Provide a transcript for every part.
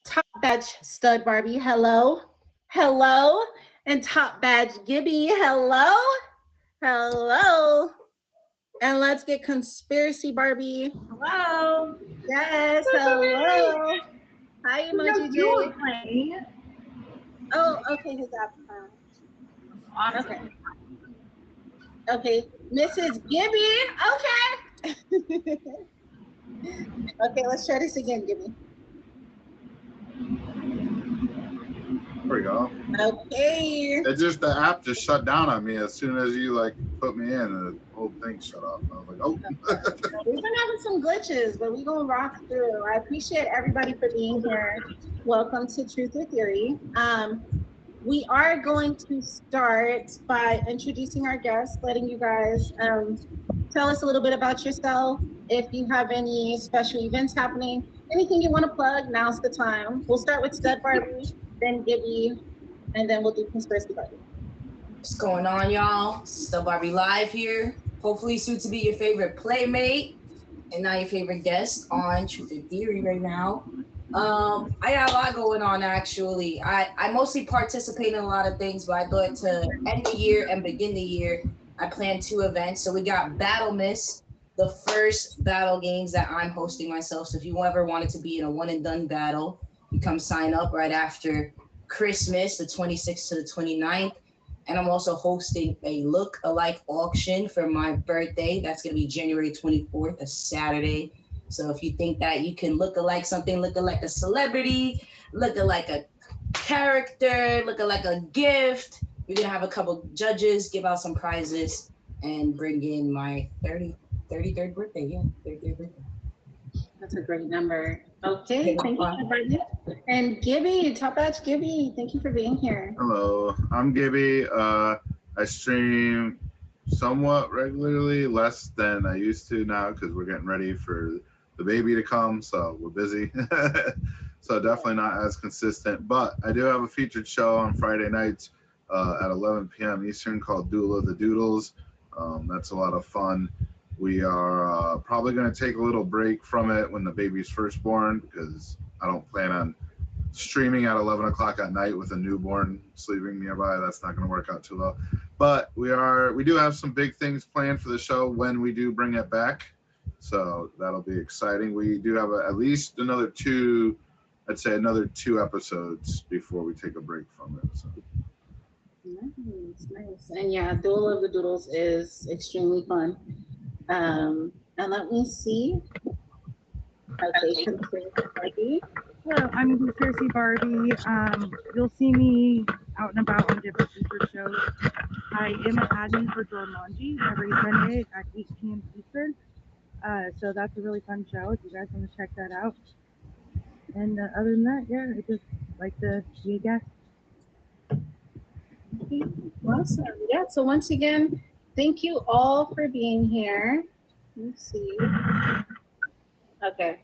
Top badge stud Barbie, hello. Hello. And top badge Gibby, hello. Hello. And let's get conspiracy Barbie. Hello. Yes, hello. Hi, Emoji J. You were playing. Oh, okay, his app. Awesome. Okay. Okay. Mrs. Gibby. Okay. Okay, let's try this again, Gibby. There we go. Okay. It's just the app just shut down on me as soon as you like put me in, and the whole thing shut off. I was like, oh. We've been having some glitches, but we're gonna rock through. I appreciate everybody for being here. Welcome to Truth or Theory. We are going to start by introducing our guests, letting you guys tell us a little bit about yourself. If you have any special events happening, anything you want to plug, now's the time. We'll start with Stud Barbie, then Gibby, and then we'll do Conspiracy Barbie. What's going on, y'all? Still Barbie Live here. Hopefully soon to be your favorite playmate and not your favorite guest on Truth or Theory right now. I got a lot going on actually. I mostly participate in a lot of things, but I thought to end the year and begin the year, I planned 2 events. So we got Battle Miss, the first battle games that I'm hosting myself. So if you ever wanted to be in a one and done battle, you come sign up right after Christmas, the 26th to the 29th. And I'm also hosting a look-alike auction for my birthday. That's going to be January 24th, a Saturday. So if you think that you can look alike something, look alike a celebrity, look alike a character, look alike a gift, we're going to have a couple judges, give out some prizes, and bring in my 33rd birthday. Yeah, 33rd birthday. That's a great number. Okay, thank you, Barbie. And Gibby, Top Batch Gibby, thank you for being here. Hello, I'm Gibby. I stream somewhat regularly, less than I used to now because we're getting ready for the baby to come, so we're busy. So definitely not as consistent, but I do have a featured show on Friday nights at 11 p.m. Eastern called Duel of the Doodles. That's a lot of fun. We are probably going to take a little break from it when the baby's first born because I don't plan on streaming at 11 o'clock at night with a newborn sleeping nearby. That's not going to work out too well. But we do have some big things planned for the show when we do bring it back. So that'll be exciting. We do have at least another 2 episodes before we take a break from it. So. Nice. And yeah, Duel of the Doodles is extremely fun. And let me see. Okay, Conspiracy. Hello, I'm Conspiracy Barbie. You'll see me out and about on different feature shows. I am an admin for Dormanji every Sunday at 8 p.m. Eastern. So that's a really fun show if you guys want to check that out. And other than that, yeah, I just like to be a guest. Awesome. Yeah, so once again, thank you all for being here. Let's see. Okay.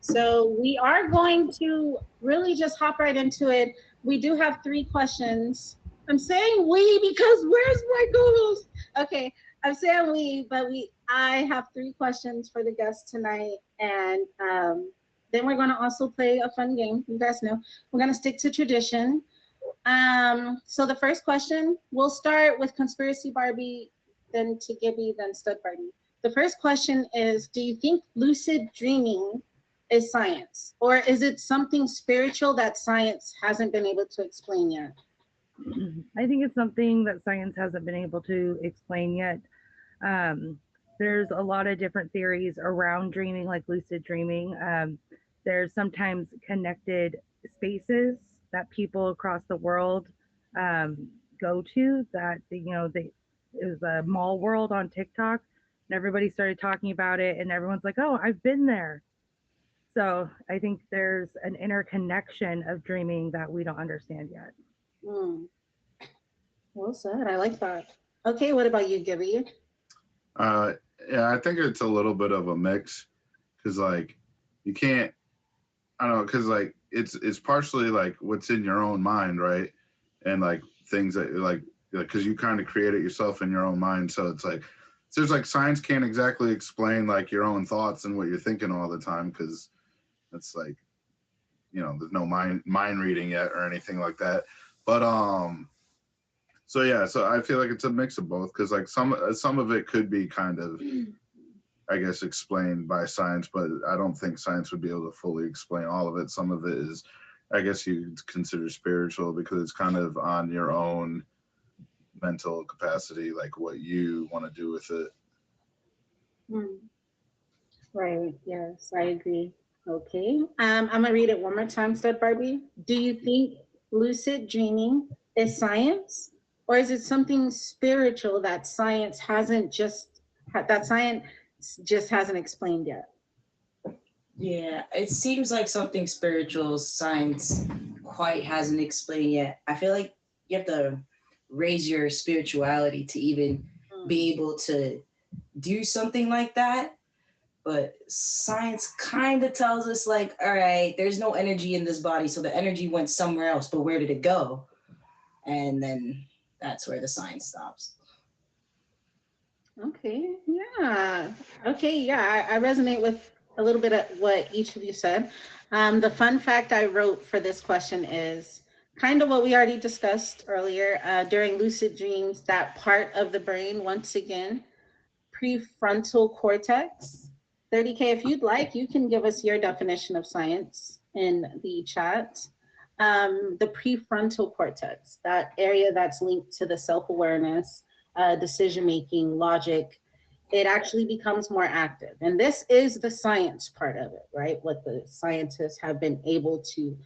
So we are going to really just hop right into it. We do have 3 questions. I'm saying we because where's my co-host? Okay, I'm saying we, but I have 3 questions for the guests tonight, and then we're going to also play a fun game. You guys know we're going to stick to tradition. So the first question, we'll start with Conspiracy Barbie, then to Gibby, then Stud Barbie. The first question is, do you think lucid dreaming is science, or is it something spiritual that science hasn't been able to explain yet? I think it's something that science hasn't been able to explain yet. There's a lot of different theories around dreaming, like lucid dreaming. There's sometimes connected spaces that people across the world go to. That it was a mall world on TikTok, and everybody started talking about it, and everyone's like, "Oh, I've been there." So I think there's an interconnection of dreaming that we don't understand yet. Well said. I like that. Okay, what about you, Gibby? Yeah, I think it's a little bit of a mix because like you can't. I don't know because like it's partially like what's in your own mind, right? And like things that like because you kind of create it yourself in your own mind. So it's like there's like science can't exactly explain like your own thoughts and what you're thinking all the time because it's like there's no mind reading yet or anything like that. But so yeah, so I feel like it's a mix of both, because like some of it could be kind of, I guess, explained by science, but I don't think science would be able to fully explain all of it. Some of it is, I guess, you consider spiritual, because it's kind of on your own mental capacity, like what you want to do with it. Right. Yes, I agree. Okay. I'm gonna read it one more time, Stud Barbie. Do you think lucid dreaming is science, or is it something spiritual that science just hasn't explained yet? Yeah, it seems like something spiritual science quite hasn't explained yet. I feel like you have to raise your spirituality to even be able to do something like that. But science kind of tells us, like, all right, there's no energy in this body, so the energy went somewhere else, but where did it go? And then that's where the science stops. Okay. Yeah. Okay. Yeah. I resonate with a little bit of what each of you said. The fun fact I wrote for this question is kind of what we already discussed earlier. During lucid dreams, that part of the brain, once again, prefrontal cortex. 30K, if you'd like, you can give us your definition of science in the chat. The prefrontal cortex, that area that's linked to the self-awareness, decision-making, logic, it actually becomes more active. And this is the science part of it, right? What the scientists have been able to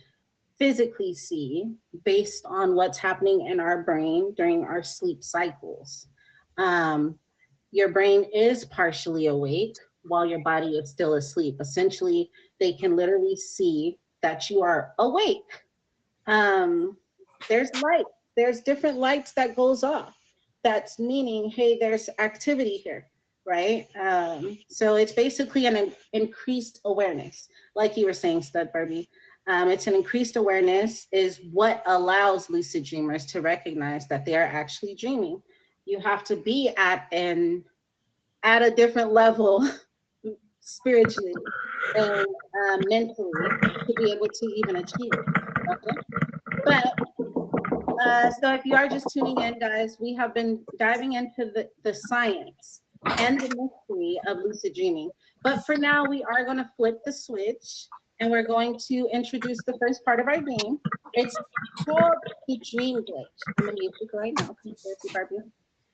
physically see based on what's happening in our brain during our sleep cycles. Your brain is partially awake while your body is still asleep. Essentially, they can literally see that you are awake. There's light, there's different lights that goes off. That's meaning, hey, there's activity here, right? So it's basically an increased awareness. Like you were saying, Stud Barbie, it's an increased awareness is what allows lucid dreamers to recognize that they are actually dreaming. You have to be at a different level spiritually and mentally to be able to even achieve it. Okay? But so if you are just tuning in, guys, we have been diving into the science and the mystery of lucid dreaming. But for now, we are going to flip the switch and we're going to introduce the first part of our game. It's called the dream glitch. I'm going to use it right now.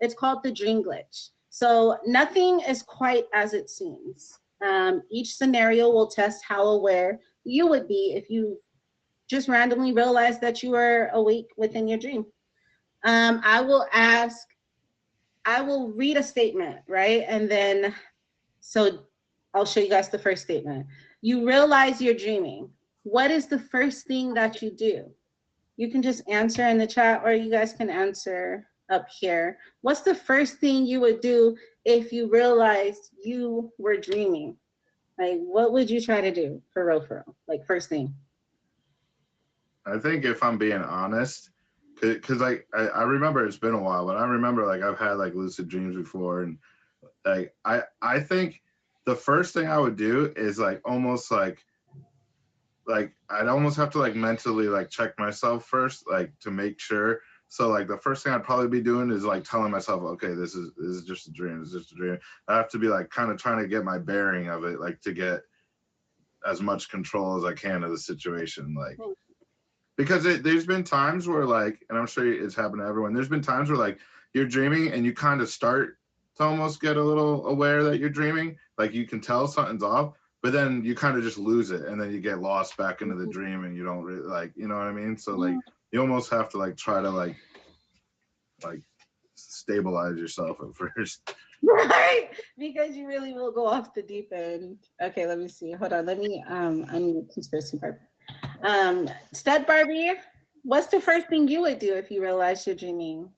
It's called the dream glitch. So nothing is quite as it seems. Each scenario will test how aware you would be if you just randomly realize that you are awake within your dream. I will read a statement, right? And then, so I'll show you guys the first statement. You realize you're dreaming. What is the first thing that you do? You can just answer in the chat, or you guys can answer up here. What's the first thing you would do if you realized you were dreaming? Like, what would you try to do for real? Like, first thing. I think, if I'm being honest, because like I remember it's been a while, but I remember like I've had like lucid dreams before, and like I think the first thing I would do is like almost like I'd almost have to like mentally like check myself first, like to make sure. So like the first thing I'd probably be doing is like telling myself, okay, this is just a dream. It's just a dream. I have to be like kind of trying to get my bearing of it, like to get as much control as I can of the situation, like. Because there's been times where like, and I'm sure it's happened to everyone, there's been times where like you're dreaming and you kind of start to almost get a little aware that you're dreaming. Like you can tell something's off, but then you kind of just lose it. And then you get lost back into the dream and you don't really like, you know what I mean? So like you almost have to like try to like stabilize yourself at first. Right, because you really will go off the deep end. Okay, let me see. Hold on. Let me unmute conspiracy part. Stud Barbie, what's the first thing you would do if you realize you're dreaming?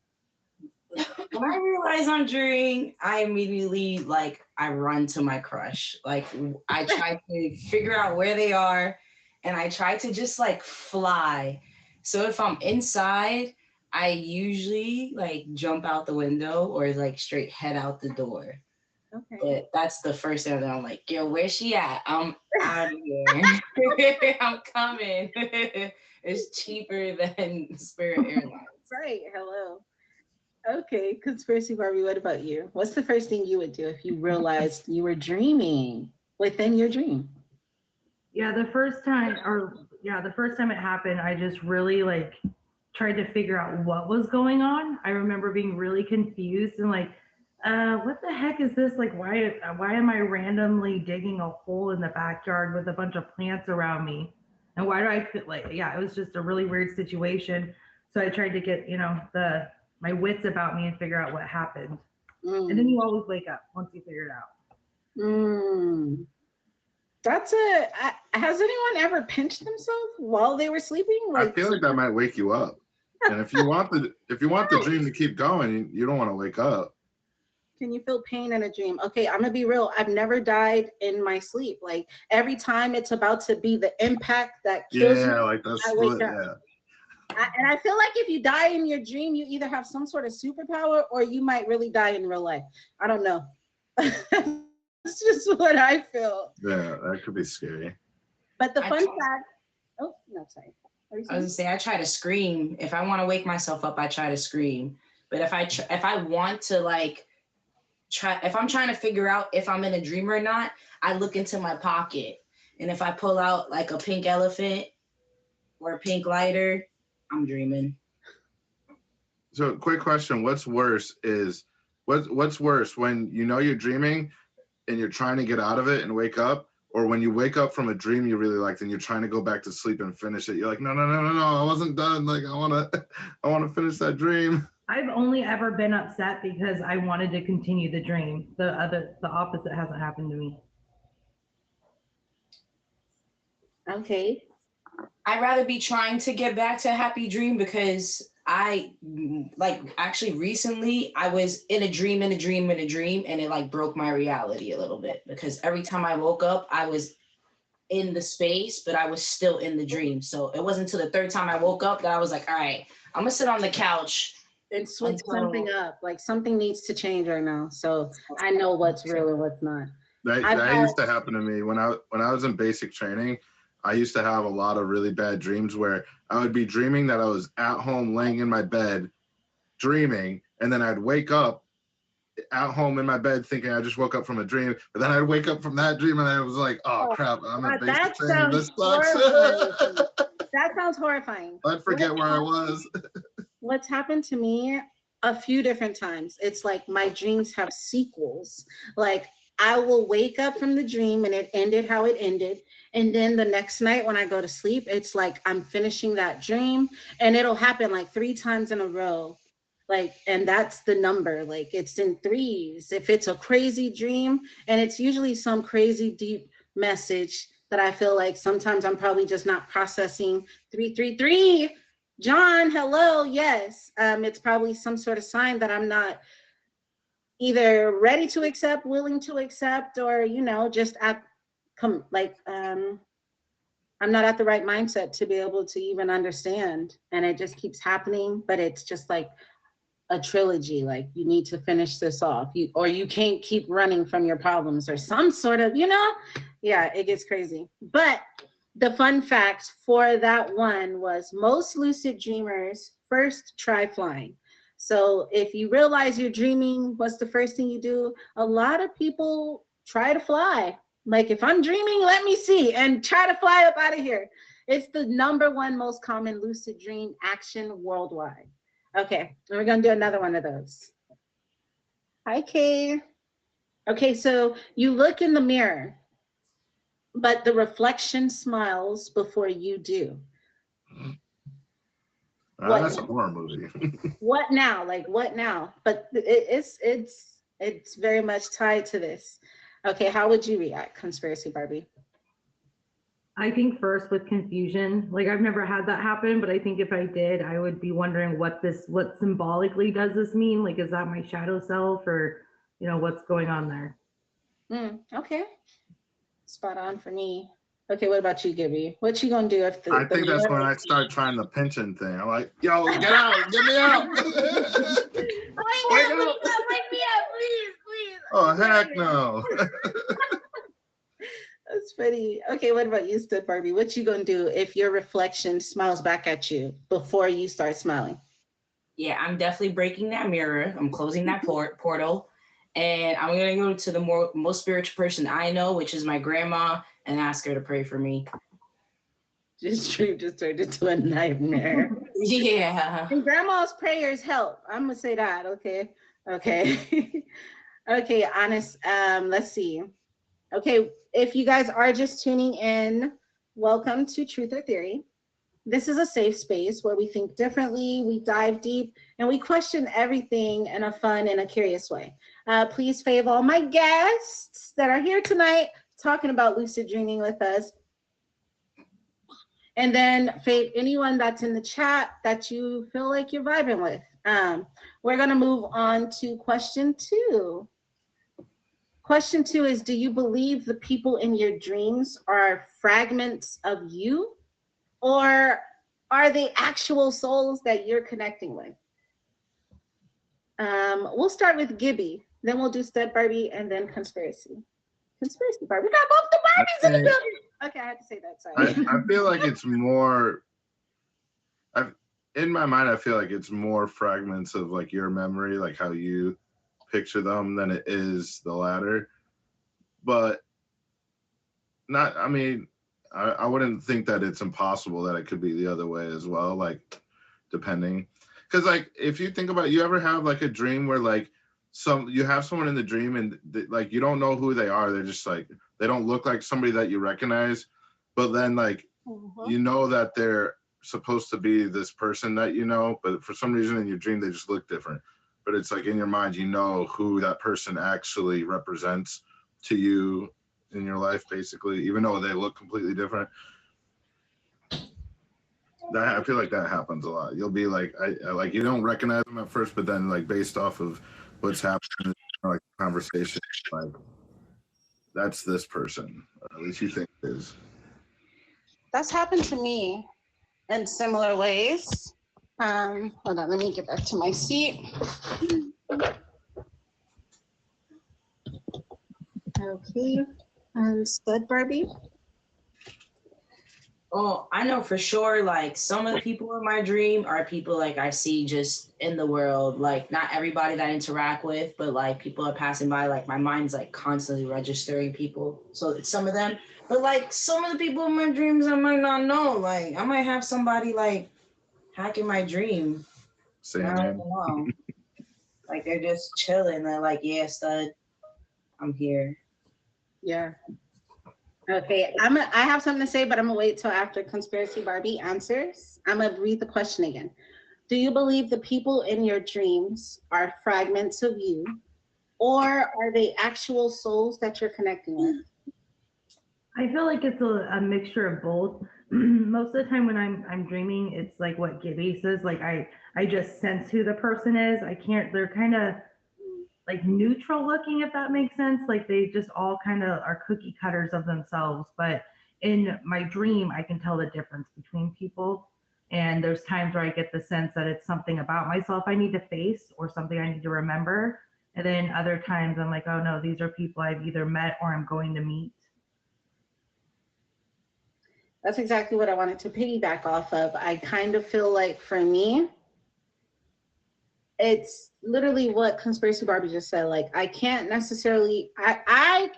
When I realize I'm dreaming, I immediately I run to my crush. Like I try to figure out where they are, and I try to just like fly. So if I'm inside, I usually like jump out the window or like straight head out the door. Okay. But that's the first thing that I'm like, yo, where's she at? I'm out of here. I'm coming. It's cheaper than Spirit Airlines. Right. Hello. Okay. Conspiracy Barbie, what about you? What's the first thing you would do if you realized you were dreaming within your dream? Yeah, the first time it happened, I just really like tried to figure out what was going on. I remember being really confused and like, what the heck is this? Like, why am I randomly digging a hole in the backyard with a bunch of plants around me? And why do I feel like, yeah, it was just a really weird situation. So I tried to get, my wits about me and figure out what happened. And then you always wake up once you figure it out. Mm. Has anyone ever pinched themselves while they were sleeping? I feel like that might wake you up. And if you want the dream to keep going, you don't want to wake up. Can you feel pain in a dream? Okay, I'm gonna be real. I've never died in my sleep. Like every time it's about to be the impact that kills me, like that's I wake up. And I feel like if you die in your dream, you either have some sort of superpower or you might really die in real life. I don't know. That's just what I feel. Yeah, that could be scary. But the fun fact. Oh no, sorry. I was gonna say I try to scream. If I want to wake myself up, I try to scream. But if I want to like if I'm trying to figure out if I'm in a dream or not, I look into my pocket. And if I pull out like a pink elephant or a pink lighter, I'm dreaming. So quick question, what's worse when you know you're dreaming and you're trying to get out of it and wake up, or when you wake up from a dream you really liked and you're trying to go back to sleep and finish it? You're like, no, I wasn't done. Like I wanna finish that dream. I've only ever been upset because I wanted to continue the dream. The opposite hasn't happened to me. Okay. I'd rather be trying to get back to a happy dream because I like actually recently I was in a dream and it like broke my reality a little bit because every time I woke up, I was in the space, but I was still in the dream. So it wasn't until the third time I woke up that I was like, all right, I'm gonna sit on the couch and switch something up. Like something needs to change right now. So I know what's real and what's not. That used to happen to me when I was in basic training. I used to have a lot of really bad dreams where I would be dreaming that I was at home laying in my bed dreaming, and then I'd wake up at home in my bed thinking I just woke up from a dream, but then I'd wake up from that dream and I was like, oh crap, I'm in basic training. This sucks. That sounds horrifying. I'd forget where I was. What's happened to me a few different times, it's like my dreams have sequels. Like I will wake up from the dream and it ended how it ended. And then the next night when I go to sleep, it's like I'm finishing that dream and it'll happen like 3 times in a row. Like, and that's the number, like it's in threes. If it's a crazy dream, and it's usually some crazy deep message that I feel like sometimes I'm probably just not processing. 333, John, hello, yes. It's probably some sort of sign that I'm not either ready to accept, willing to accept, or, just I'm not at the right mindset to be able to even understand. And it just keeps happening, but it's just like a trilogy. Like you need to finish this off, or you can't keep running from your problems or some sort of, yeah, it gets crazy. But the fun fact for that one was most lucid dreamers first try flying. So if you realize you're dreaming, what's the first thing you do? A lot of people try to fly. Like if I'm dreaming, let me see, and try to fly up out of here. It's the #1 most common lucid dream action worldwide. Okay, we're gonna do another one of those. Hi, Kay. Okay, so you look in the mirror, but the reflection smiles before you do. That's a horror movie. What now? Like what now? But it's very much tied to this. Okay, how would you react, Conspiracy Barbie? I think first with confusion. Like I've never had that happen, but I think if I did, I would be wondering what symbolically does this mean? Like, is that my shadow self, or what's going on there? Okay, spot on for me. Okay, what about you, Gibby? What you gonna do if I think that's when I start trying the pinching thing. I'm like, yo, get out, get me out. Wake me up, please. Oh, heck no. That's funny. Okay, what about you, Stud Barbie? What you gonna do if your reflection smiles back at you before you start smiling? Yeah, I'm definitely breaking that mirror. I'm closing that portal, and I'm gonna go to the most spiritual person I know, which is my grandma, and ask her to pray for me. This dream just turned into a nightmare. Yeah. And grandma's prayers help. I'm gonna say that. Okay. Okay. Okay, honest. Let's see. Okay, if you guys are just tuning in, welcome to Truth or Theory. This is a safe space where we think differently, we dive deep, and we question everything in a fun and a curious way. Please fave all my guests that are here tonight talking about lucid dreaming with us. And then fave anyone that's in the chat that you feel like you're vibing with. We're gonna move on to question 2. Question 2 is, do you believe the people in your dreams are fragments of you, or are they actual souls that you're connecting with? We'll start with Gibby, then we'll do Stud Barbie, and then Conspiracy. Conspiracy Barbie. We got both the Barbies in the building. Okay, I had to say that, sorry. I feel like it's more, in my mind, I feel like it's more fragments of like your memory, like how you picture them, than it is the latter. But not, I mean, I wouldn't think that it's impossible that it could be the other way as well, like depending. Because like if you think about it, you ever have like a dream where like you have someone in the dream and like you don't know who they are, they're just like, they don't look like somebody that you recognize, but then like you know that they're supposed to be this person that you know, but for some reason in your dream they just look different. But it's like in your mind you know who that person actually represents to you in your life, basically, even though they look completely different. I feel like that happens a lot. You'll be like, I like, you don't recognize them at first, but then like based off of what's happening, like conversation, like that's this person, or at least you think it is. That's happened to me in similar ways. Hold on, let me get back to my seat. Okay, and Stud Barbie. Oh, I know for sure, like some of the people in my dream are people like I see just in the world, like not everybody that I interact with, but like people are passing by, like my mind's like constantly registering people. So it's some of them, but like some of the people in my dreams I might not know. Like I might have somebody like hacking my dream. I don't know. Like they're just chilling. They're like, yeah, Stud, I'm here. Yeah. Okay, I have something to say, but I'm gonna wait till after Conspiracy Barbie answers. I'm gonna read the question again. Do you believe the people in your dreams are fragments of you, or are they actual souls that you're connecting with? I feel like it's a mixture of both. Most of the time when I'm dreaming, it's like what Gibby says, like I just sense who the person is. They're kind of like neutral looking, if that makes sense. Like they just all kind of are cookie cutters of themselves. But in my dream, I can tell the difference between people. And there's times where I get the sense that it's something about myself I need to face or something I need to remember. And then other times I'm like, oh no, these are people I've either met or I'm going to meet. That's exactly what I wanted to piggyback off of. I kind of feel like for me, it's literally what Conspiracy Barbie just said. Like I can't necessarily, I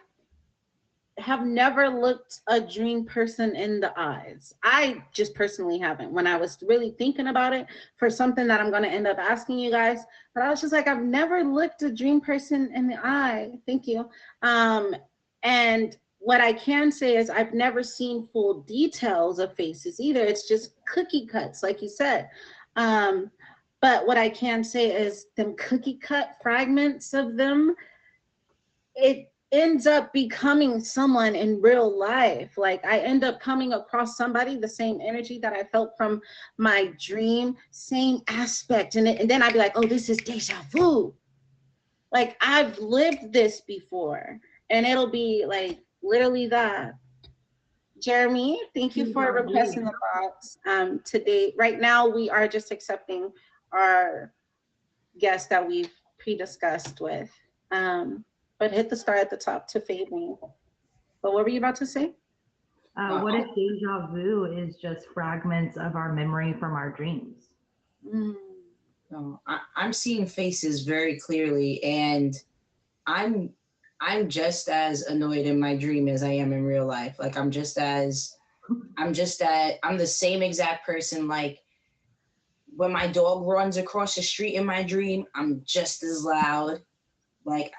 have never looked a dream person in the eyes. I just personally haven't. When I was really thinking about it for something that I'm going to end up asking you guys, but I was just like, I've never looked a dream person in the eye. Thank you. And what I can say is I've never seen full details of faces either. It's just cookie cuts, like you said. But what I can say is them cookie cut fragments of them, it ends up becoming someone in real life. Like I end up coming across somebody, the same energy that I felt from my dream, same aspect. And then I'd be like, oh, this is deja vu. Like I've lived this before. And it'll be like literally that. Jeremy, thank you for requesting the box. Today, right now, we are just accepting our guests that we've pre-discussed with. but hit the star at the top to fade me. But what were you about to say? What if deja vu is just fragments of our memory from our dreams? No, I'm seeing faces very clearly, and I'm just as annoyed in my dream as I am in real life. Like I'm the same exact person. Like when my dog runs across the street in my dream, I'm just as loud. Like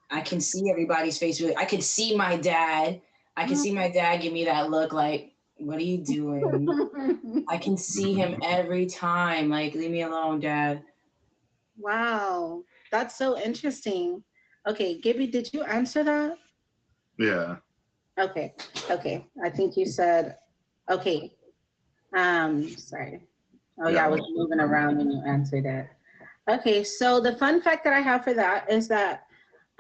I can see everybody's face. I can see my dad. I can see my dad give me that look like, what are you doing? I can see him every time. Like, leave me alone, Dad. Wow, that's so interesting. Okay, Gibby, did you answer that? Yeah. Okay. I think you said, okay. Sorry. Oh yeah, I was moving around when you answered it. Okay, so the fun fact that I have for that is that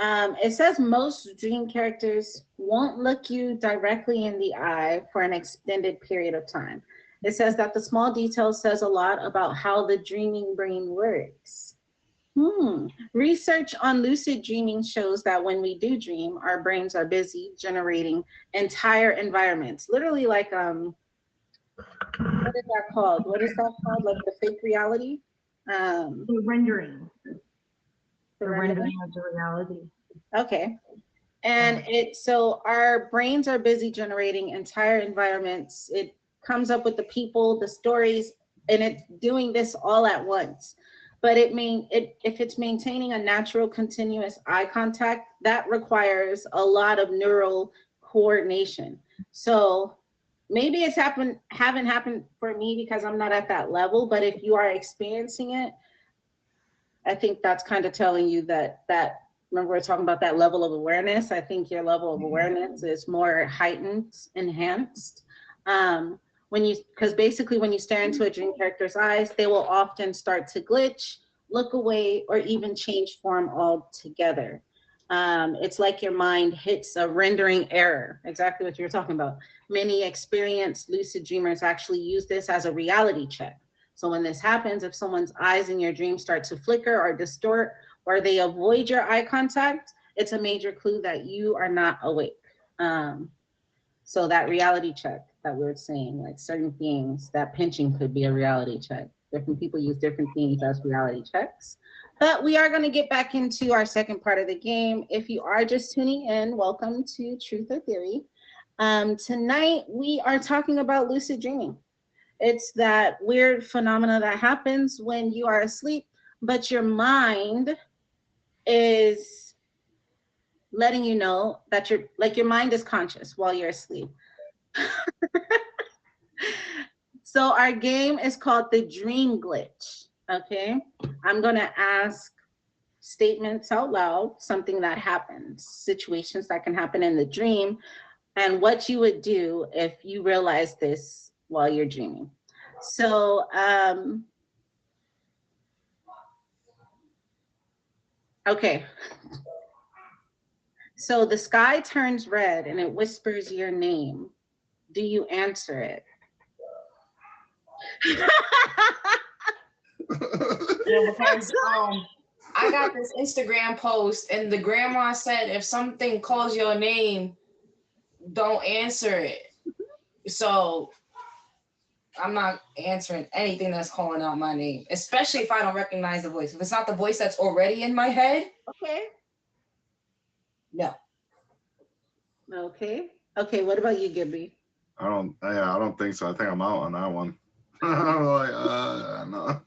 it says most dream characters won't look you directly in the eye for an extended period of time. It says that the small detail says a lot about how the dreaming brain works. Research on lucid dreaming shows that when we do dream, our brains are busy generating entire environments, literally like what is that called? What is that called? Like the fake reality? The rendering. The rendering of the reality. Okay. And so our brains are busy generating entire environments. It comes up with the people, the stories, and it's doing this all at once. But if it's maintaining a natural, continuous eye contact, that requires a lot of neural coordination. So maybe it's haven't happened for me because I'm not at that level, but if you are experiencing it, I think that's kind of telling you that remember we're talking about that level of awareness. I think your level of awareness is more heightened, enhanced. Because basically when you stare into a dream character's eyes, they will often start to glitch, look away, or even change form altogether. It's like your mind hits a rendering error, exactly what you were talking about. Many experienced lucid dreamers actually use this as a reality check. So when this happens, if someone's eyes in your dream start to flicker or distort, or they avoid your eye contact, it's a major clue that you are not awake. So that reality check that we were saying, like certain things, that pinching could be a reality check. Different people use different things as reality checks. But we are going to get back into our second part of the game. If you are just tuning in, welcome to Truth or Theory. Tonight, we are talking about lucid dreaming. It's that weird phenomena that happens when you are asleep, but your mind is letting you know that your mind is conscious while you're asleep. So our game is called the dream glitch. Okay, I'm gonna ask statements out loud, something that happens, situations that can happen in the dream, and what you would do if you realize this while you're dreaming. So okay. So the sky turns red and it whispers your name. Do you answer it? Yeah, because I got this Instagram post and the grandma said if something calls your name, don't answer it. So I'm not answering anything that's calling out my name, especially if I don't recognize the voice. If it's not the voice that's already in my head, Okay. no. Okay. Okay. What about you, Gibby? I don't think so. I think I'm out on that one. I'm like, no.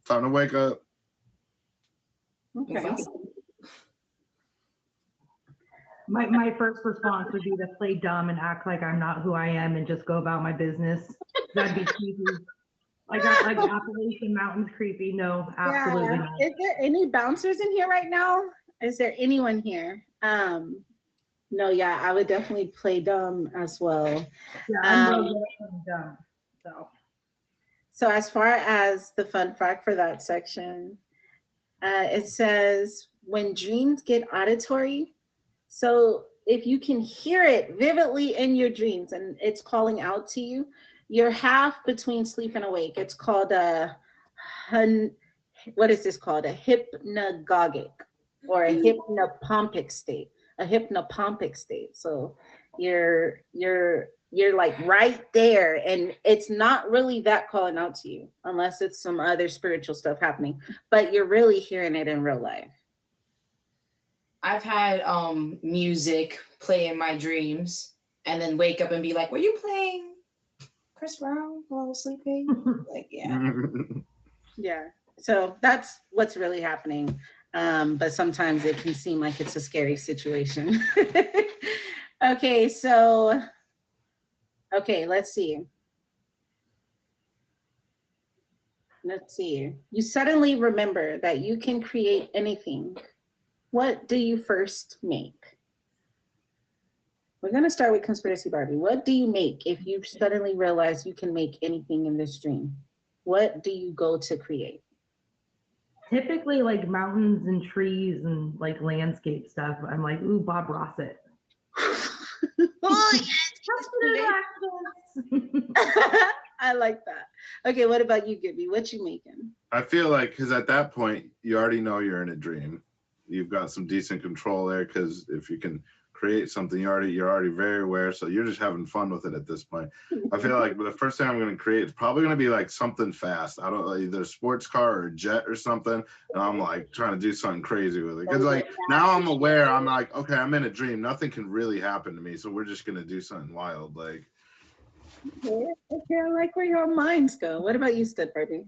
Time to wake up. Okay. My first response would be to play dumb and act like I'm not who I am and just go about my business. That'd be creepy. Like Appalachian Mountains creepy. No, absolutely not. Is there any bouncers in here right now? Is there anyone here? No, yeah, I would definitely play dumb as well. Yeah, I'm real good at playing dumb. So as far as the fun fact for that section, it says when dreams get auditory, so if you can hear it vividly in your dreams and it's calling out to you, you're half between sleep and awake. It's called a what is this called? A hypnagogic or a hypnopompic state. A hypnopompic state. So you're like right there, and it's not really that calling out to you unless it's some other spiritual stuff happening, but you're really hearing it in real life. I've had music play in my dreams and then wake up and be like, were you playing Chris Brown while I was sleeping? Like, yeah. Yeah. So that's what's really happening. But sometimes it can seem like it's a scary situation. Okay, so, okay, let's see. Let's see. You suddenly remember that you can create anything. What do you first make? We're going to start with Conspiracy Barbie. What do you make if you suddenly realize you can make anything in this dream? What do you go to create? Typically like mountains and trees and like landscape stuff. I'm like, ooh, Bob Ross it. Oh, yes. I like that. Okay, what about you, Gibby? What you making? I feel like, because at that point, you already know you're in a dream. You've got some decent control there, because if you can create something, you're already very aware, so you're just having fun with it at this point. I feel like the first thing I'm going to create is probably going to be like something fast. I don't know, either a sports car or a jet or something, and I'm like trying to do something crazy with it. Because like now I'm aware, I'm like, okay, I'm in a dream. Nothing can really happen to me, so we're just going to do something wild. Like, okay, I like where your minds go. What about you, Stud Barbie?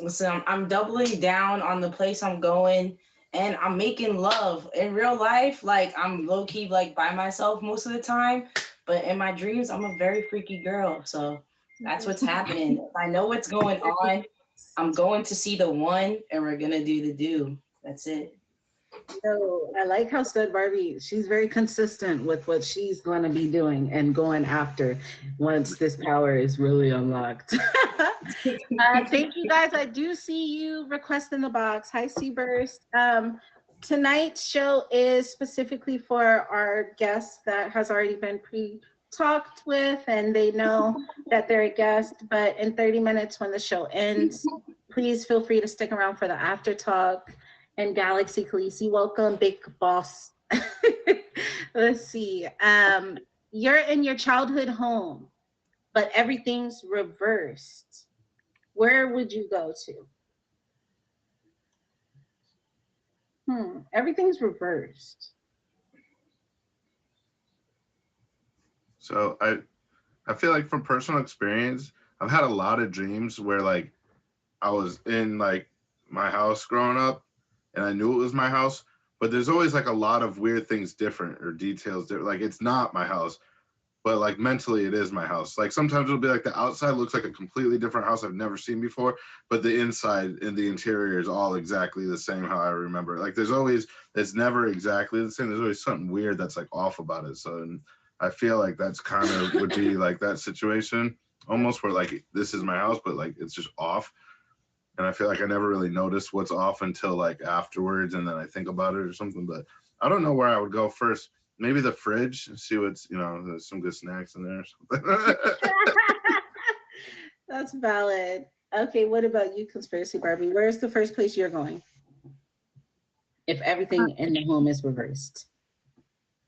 So I'm doubling down on the place I'm going, and I'm making love. In real life, like I'm low key like by myself most of the time, but in my dreams, I'm a very freaky girl. So that's what's happening. If I know what's going on, I'm going to see the one, and we're gonna do the do. That's it. So I like how Stud Barbie, she's very consistent with what she's going to be doing and going after once this power is really unlocked. Thank you guys. I do see you request in the box. Hi, Seaburst. Tonight's show is specifically for our guests that has already been pre-talked with, and they know that they're a guest. But in 30 minutes when the show ends, please feel free to stick around for the after talk. And Galaxy Khaleesi, welcome, big boss. Let's see. You're in your childhood home, but everything's reversed. Where would you go to? Everything's reversed. so I feel like from personal experience, I've had a lot of dreams where like I was in like my house growing up, and I knew it was my house, but there's always like a lot of weird things different or details different. Like it's not my house, but like mentally it is my house. Like sometimes it'll be like the outside looks like a completely different house I've never seen before, but the inside and the interior is all exactly the same how I remember it. Like it's never exactly the same. There's always something weird that's like off about it. So and I feel like that's kind of would be like that situation almost where like this is my house, but like it's just off. And I feel like I never really noticed what's off until like afterwards, and then I think about it or something. But I don't know where I would go first. Maybe the fridge, see what's, there's some good snacks in there or something. That's valid. Okay, what about you, Conspiracy Barbie? Where's the first place you're going? If everything in the home is reversed.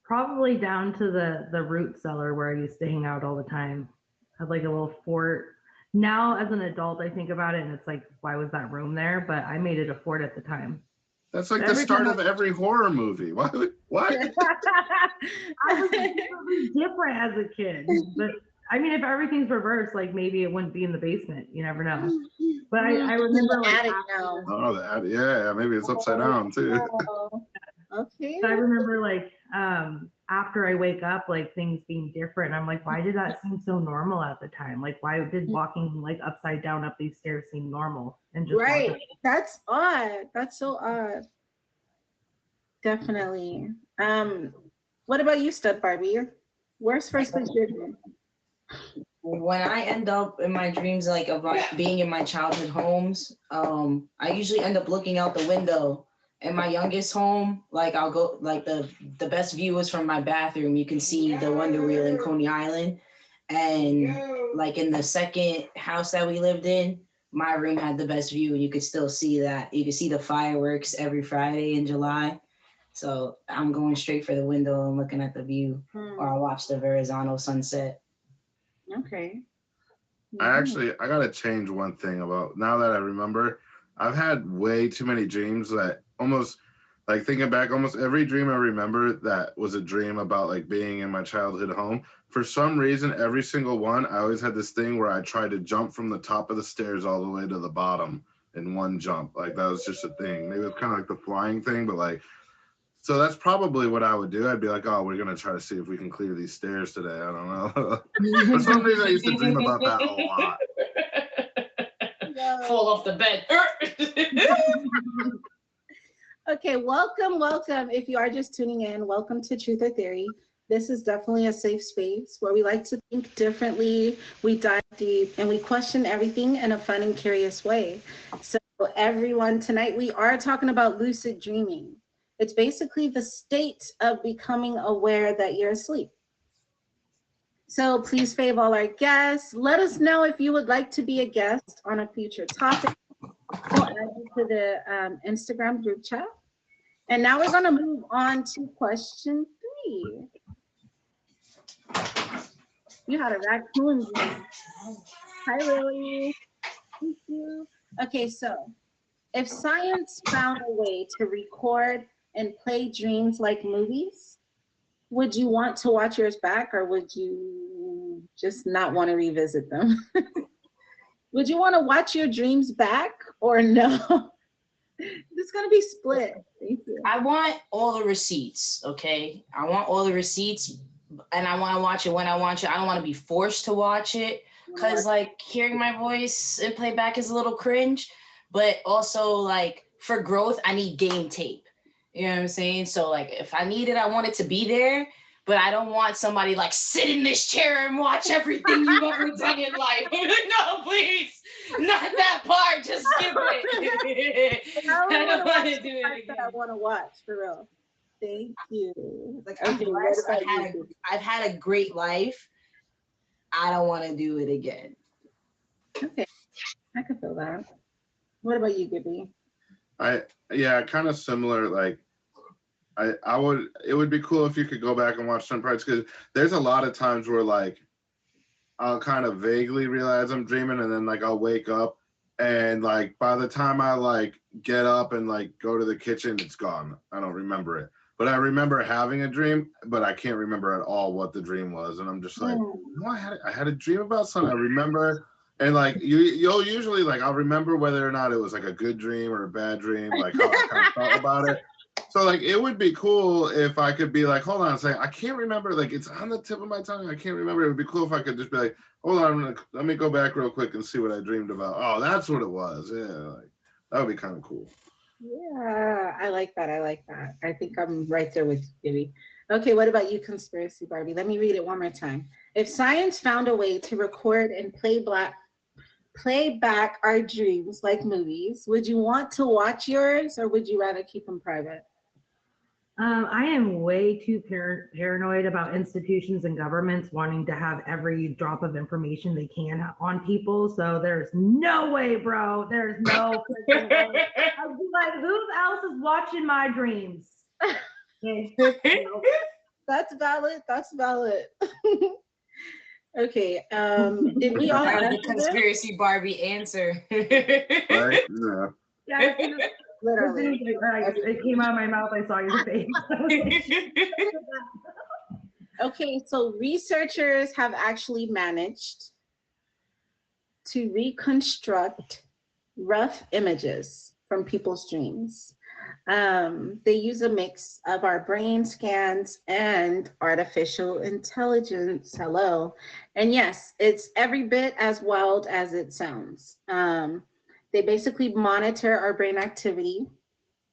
Probably down to the root cellar where I used to hang out all the time. Had like a little fort. Now, as an adult, I think about it and it's like, why was that room there? But I made it a fort at the time. That's like the start of every horror movie. What? I was different as a kid. But I mean, if everything's reversed, like maybe it wouldn't be in the basement. You never know. But I remember like oh, the attic. Yeah, maybe it's upside down too. Okay. I remember like after I wake up, like things being different. I'm like, why did that seem so normal at the time? Like, why did walking like upside down up these stairs seem normal? And just right. That's odd. That's so odd. Definitely. What about you, Stud Barbie? Where's first place you're going? When I end up in my dreams, like about being in my childhood homes, I usually end up looking out the window. In my youngest home, like I'll go, like the best view is from my bathroom. You can see the Wonder Wheel in Coney Island. And like in the second house that we lived in, my room had the best view, and you could still see that. You could see the fireworks every Friday in July. So I'm going straight for the window and looking at the view, or I'll watch the Verrazano sunset. Okay. I gotta change one thing about now that I remember. I've had way too many dreams that almost like thinking back, almost every dream I remember that was a dream about like being in my childhood home. For some reason, every single one, I always had this thing where I tried to jump from the top of the stairs all the way to the bottom in one jump. Like that was just a thing. Maybe it was kind of like the flying thing, but like, so that's probably what I would do. I'd be like, oh, we're gonna try to see if we can clear these stairs today. I don't know. For some reason, I used to dream about that a lot. Fall off the bed. Okay, welcome. If you are just tuning in, welcome to Truth or Theory. This is definitely a safe space where we like to think differently, we dive deep, and we question everything in a fun and curious way. So everyone, tonight we are talking about lucid dreaming. It's basically the state of becoming aware that you're asleep. So please fave all our guests. Let us know if you would like to be a guest on a future topic. We'll add you to the Instagram group chat. And now we're gonna move on to question 3. You had a raccoon dream. Hi, Lily. Thank you. Okay, so if science found a way to record and play dreams like movies, would you want to watch yours back, or would you just not want to revisit them? Would you want to watch your dreams back or no? It's going to be split. Thank you. I want all the receipts, okay? I want all the receipts, and I want to watch it when I watch it. I don't want to be forced to watch it, because like hearing my voice and play back is a little cringe, but also like for growth, I need game tape. You know what I'm saying? So like if I need it, I want it to be there, but I don't want somebody like sit in this chair and watch everything you've ever done in life. No, please, not that part. Just skip it. I don't want to do it again. I want to watch for real. Thank you. Like I'm blessed. I've had a great life. I don't want to do it again. Okay, I can feel that. What about you, Gibby? Yeah, kind of similar. Like, it would be cool if you could go back and watch some parts, because there's a lot of times where like I'll kind of vaguely realize I'm dreaming, and then like I'll wake up, and like by the time I like get up and like go to the kitchen, it's gone. I don't remember it, but I remember having a dream, but I can't remember at all what the dream was, and I'm just like, no, I had a dream about something. I remember. And like you'll usually like I'll remember whether or not it was like a good dream or a bad dream, like how I kind of felt about it. So like it would be cool if I could be like, hold on a second, I can't remember, like it's on the tip of my tongue, I can't remember. It would be cool if I could just be like, hold on, let me go back real quick and see what I dreamed about. Oh, that's what it was. Yeah, like that would be kind of cool. Yeah, I like that. I think I'm right there with you, Gibby. Okay, what about you, Conspiracy Barbie? Let me read it one more time. If science found a way to record and play back our dreams like movies, would you want to watch yours, or would you rather keep them private? I am way too paranoid about institutions and governments wanting to have every drop of information they can on people. So there's no way, bro. There's no freaking way. I'd be like, who else is watching my dreams? That's valid. Okay, did we all That was answer the Conspiracy Barbie answer. Right? Yeah. Yeah, literally. It came out of my mouth. I saw your face. Okay, so researchers have actually managed to reconstruct rough images from people's dreams. They use a mix of our brain scans and artificial intelligence. Hello. And yes, it's every bit as wild as it sounds. They basically monitor our brain activity,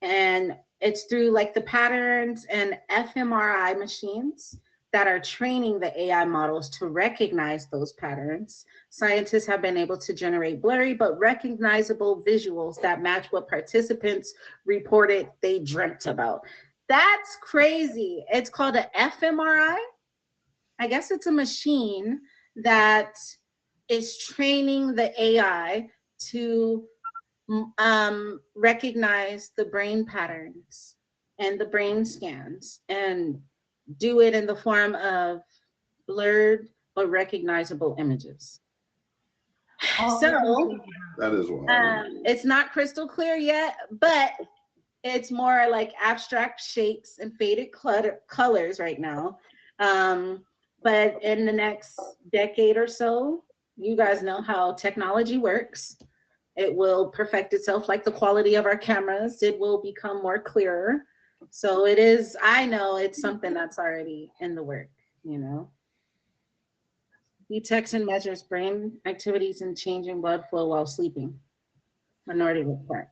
and it's through like the patterns and fMRI machines that are training the AI models to recognize those patterns. Scientists have been able to generate blurry but recognizable visuals that match what participants reported they dreamt about. That's crazy. It's called an fMRI. I guess it's a machine that is training the AI to recognize the brain patterns and the brain scans and do it in the form of blurred but recognizable images. So That is wild. it's not crystal clear yet, but it's more like abstract shapes and faded colors right now. But in the next decade or so, you guys know how technology works. It will perfect itself like the quality of our cameras. It will become more clearer. So it is, I know it's something that's already in the work, you know. Detects and measures brain activities and changing blood flow while sleeping. Minority Report.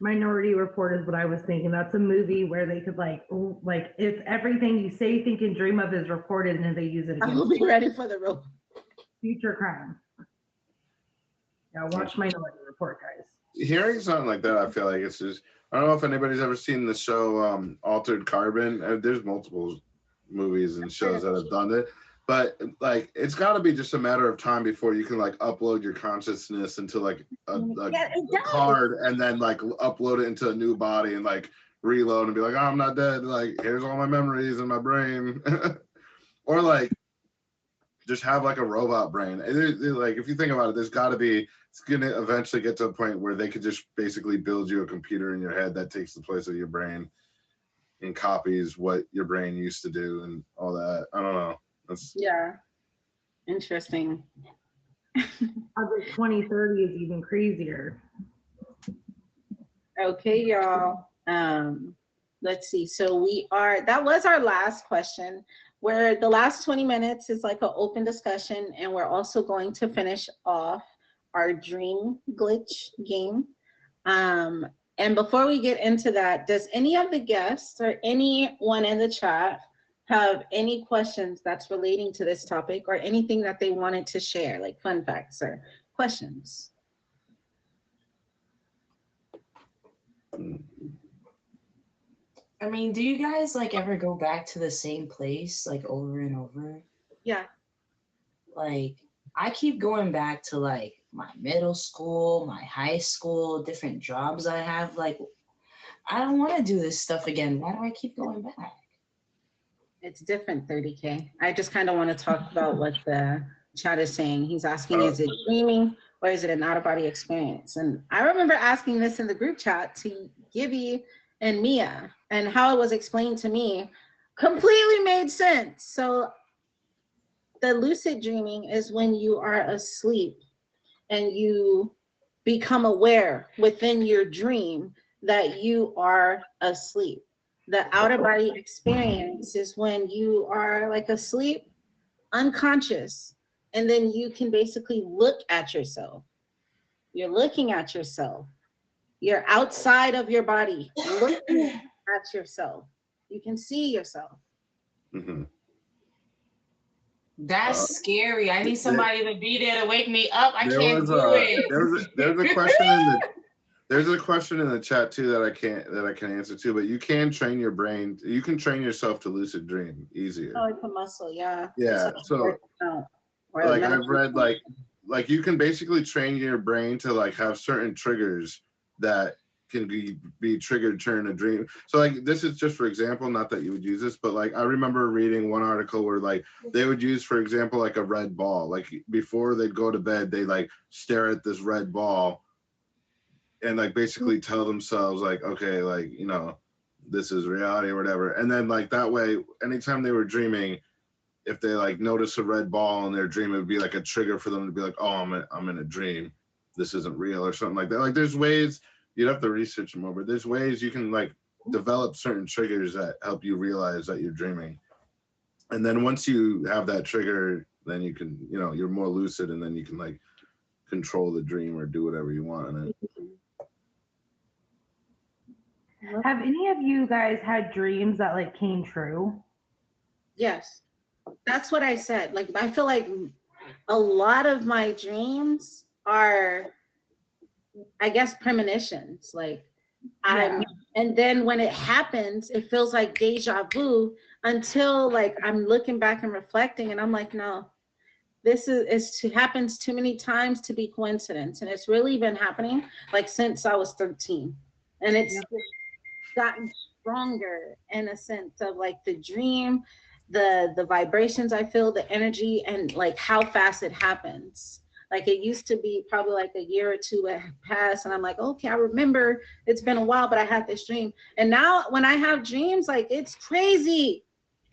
Minority Report is what I was thinking. That's a movie where they could like if everything you say, think, and dream of is recorded, and then they use it I against will be ready for the real. future crime. Yeah, watch Minority Report, guys. Hearing something like that, I feel like it's just, I don't know if anybody's ever seen the show Altered Carbon. There's multiple movies and shows that have done it, but like it's got to be just a matter of time before you can like upload your consciousness into like a card and then like upload it into a new body and like reload and be like, oh, I'm not dead, like here's all my memories in my brain. Or like just have like a robot brain. Like if you think about it, there's got to be, it's gonna eventually get to a point where they could just basically build you a computer in your head that takes the place of your brain and copies what your brain used to do and all that. I don't know. Yeah, interesting. Other 2030 is even crazier. Okay, y'all. Let's see. So that was our last question, where the last 20 minutes is like an open discussion, and we're also going to finish off our dream glitch game. And before we get into that, does any of the guests or anyone in the chat have any questions that's relating to this topic or anything that they wanted to share, like fun facts or questions? I mean, do you guys like ever go back to the same place like over and over? Yeah. Like I keep going back to like my middle school, my high school, different jobs I have. Like I don't want to do this stuff again. Why do I keep going back? It's different, 30K. I just kind of want to talk about what the chat is saying. He's asking, is it dreaming or is it an out-of-body experience? And I remember asking this in the group chat to Gibby and Mia, and how it was explained to me completely made sense. So the lucid dreaming is when you are asleep and you become aware within your dream that you are asleep. The out-of-body experience is when you are like asleep, unconscious, and then you can basically look at yourself. You're looking at yourself. You're outside of your body, looking at yourself. You can see yourself. Mm-hmm. That's scary. I need somebody to be there to wake me up. I can't do it. There's a question in the chat too that I can answer too. But you can train your brain. You can train yourself to lucid dream easier. Oh, it's a muscle, yeah. Yeah. So, like I've read, like you can basically train your brain to like have certain triggers that can be triggered during a dream. So like this is just for example, not that you would use this, but like I remember reading one article where like they would use, for example, like a red ball. Like before they'd go to bed, they like stare at this red ball and like basically tell themselves like, okay, like, you know, this is reality or whatever. And then like that way, anytime they were dreaming, if they like notice a red ball in their dream, it would be like a trigger for them to be like, oh, I'm in a dream. This isn't real or something like that. Like there's ways, you'd have to research more, but there's ways you can like develop certain triggers that help you realize that you're dreaming. And then once you have that trigger, then you can, you know, you're more lucid, and then you can like control the dream or do whatever you want in it. Have any of you guys had dreams that like came true? Yes, that's what I said. Like, I feel like a lot of my dreams are, I guess, premonitions. Like, and then when it happens, it feels like deja vu until like I'm looking back and reflecting, and I'm like, no, happens too many times to be coincidence, and it's really been happening like since I was 13, and it's gotten stronger in a sense of like the dream, the vibrations I feel, the energy, and like how fast it happens. Like it used to be probably like a year or two had passed, and I'm like, okay, I remember it's been a while, but I had this dream. And now when I have dreams, like it's crazy.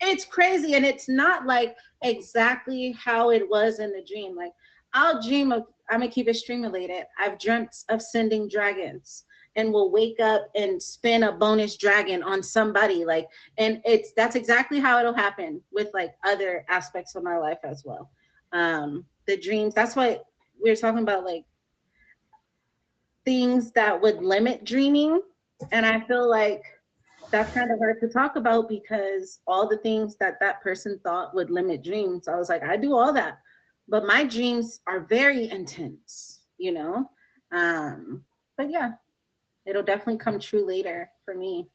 It's crazy. And it's not like exactly how it was in the dream. Like I'll dream of, I'm gonna keep it streamulated. I've dreamt of sending dragons and will wake up and spin a bonus dragon on somebody. Like, and that's exactly how it'll happen with like other aspects of my life as well. The dreams, that's what we were talking about, like things that would limit dreaming. And I feel like that's kind of hard to talk about because all the things that that person thought would limit dreams, I was like, I do all that, but my dreams are very intense, you know? But yeah, it'll definitely come true later for me.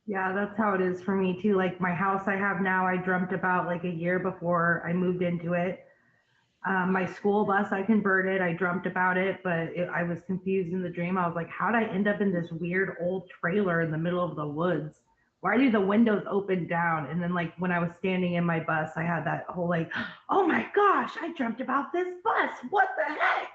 Yeah, that's how it is for me too. Like my house I have now, I dreamt about like a year before I moved into it. My school bus I converted, I dreamt about it, but I was confused in the dream. I was like, how'd I end up in this weird old trailer in the middle of the woods? Why do the windows open down? And then like when I was standing in my bus, I had that whole like, oh my gosh, I dreamt about this bus. What the heck?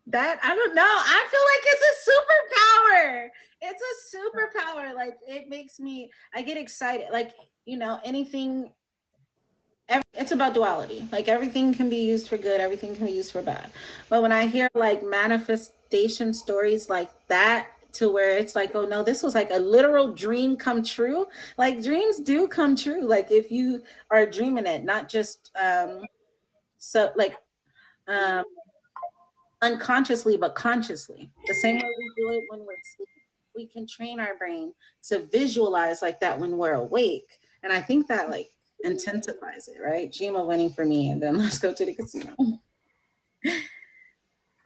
That, I don't know. I feel like it's a superpower. It's a superpower. Like it makes me, I get excited. Like, you know, anything, it's about duality. Like everything can be used for good, everything can be used for bad. But when I hear like manifestation stories like that, to where it's like, oh no, this was like a literal dream come true. Like dreams do come true. Like if you are dreaming it, not just so like unconsciously, but consciously. The same way we do it when we're asleep. We can train our brain to visualize like that when we're awake. And I think that like intensifies it, right? Gima winning for me, and then let's go to the casino.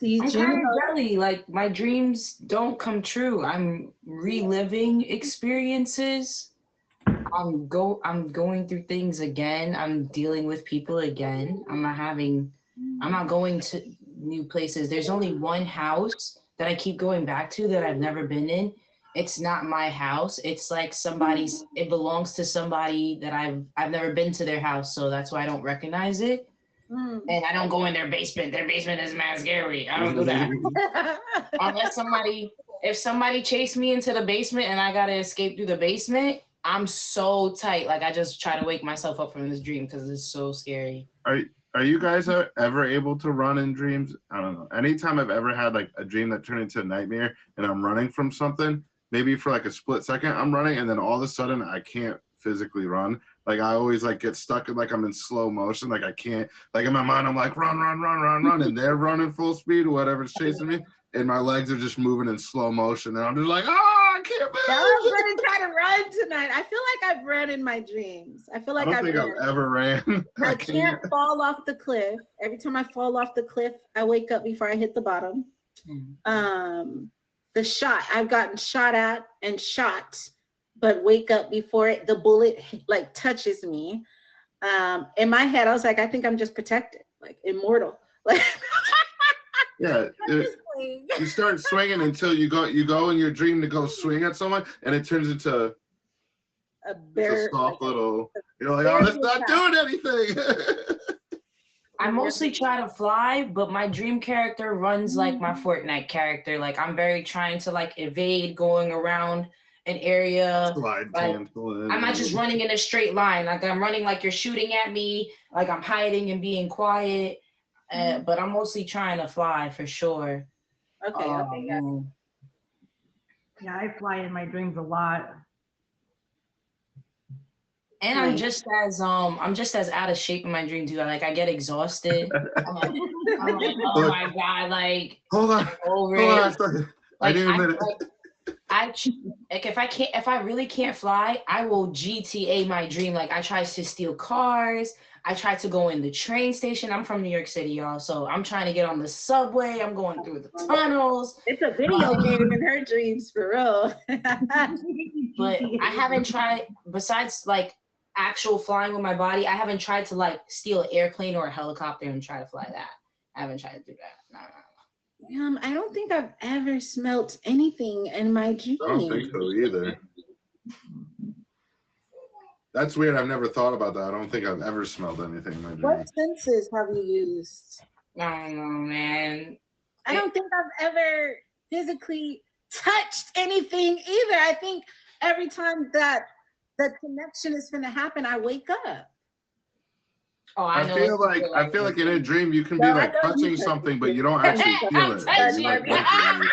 I'm kind of jelly. Like my dreams don't come true. I'm reliving experiences. I'm going through things again. I'm dealing with people again. I'm not going to new places. There's only one house that I keep going back to that I've never been in. It's not my house. It's like somebody's, it belongs to somebody that I've never been to their house, so that's why I don't recognize it. And I don't go in their basement. Their basement is mad scary. I don't do that. Unless if somebody chased me into the basement and I gotta escape through the basement, I'm so tight. Like I just try to wake myself up from this dream because it's so scary. Are you guys ever able to run in dreams? I don't know. Anytime I've ever had like a dream that turned into a nightmare and I'm running from something, maybe for like a split second I'm running and then all of a sudden I can't physically run. Like I always like get stuck in like I'm in slow motion. Like I can't, like in my mind I'm like run, and they're running full speed or whatever's chasing me. And my legs are just moving in slow motion. And I'm just like, oh, I can't move. I'm going to try to run tonight. I feel like I've run in my dreams. I feel like I don't think I've ever ran. I can't fall off the cliff. Every time I fall off the cliff, I wake up before I hit the bottom. The shot, I've gotten shot at and shot, but wake up before the bullet like touches me. In my head, I was like, I think I'm just protected, like immortal. Like yeah. You start swinging until you go in your dream to go swing at someone, and it turns into a soft little. You're like, oh, that's not doing anything. I mostly try to fly, but my dream character runs like my Fortnite character. Like I'm very trying to like evade going around an area. Like, I'm not just running in a straight line. Like I'm running like you're shooting at me. Like I'm hiding and being quiet. But I'm mostly trying to fly for sure. Okay. Yeah, I fly in my dreams a lot. And I'm just as out of shape in my dream too. Like I get exhausted. I'm like, oh my god! Like hold on. Like, I need a minute. If I really can't fly, I will GTA my dream. Like I try to steal cars. I try to go in the train station. I'm from New York City, y'all. So I'm trying to get on the subway. I'm going through the tunnels. It's a video game in her dreams, for real. But I haven't tried, besides like actual flying with my body. I haven't tried to like steal an airplane or a helicopter and try to fly that. I haven't tried to do that. No. I don't think I've ever smelt anything in my dream. I don't think so either. That's weird. I've never thought about that. I don't think I've ever smelled anything in my dream. What senses have you used? I don't know, man. I don't think I've ever physically touched anything either. I think every time that the connection is going to happen, I wake up. Oh, I know feel like in a dream you can be No, like I know you touching can. something, but you don't actually feel it. I'm You, like, touching. literally-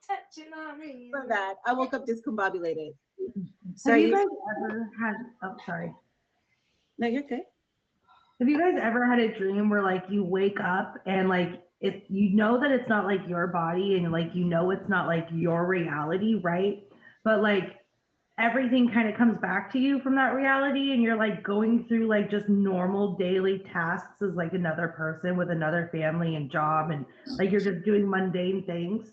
touching on me. So that I woke up discombobulated. So Have you guys ever had, oh, sorry. No, you're good. Have you guys ever had a dream where like you wake up and like you know that it's not like your body and like you know it's not like your reality, right? But like everything kind of comes back to you from that reality and you're like going through like just normal daily tasks as like another person with another family and job and like you're just doing mundane things.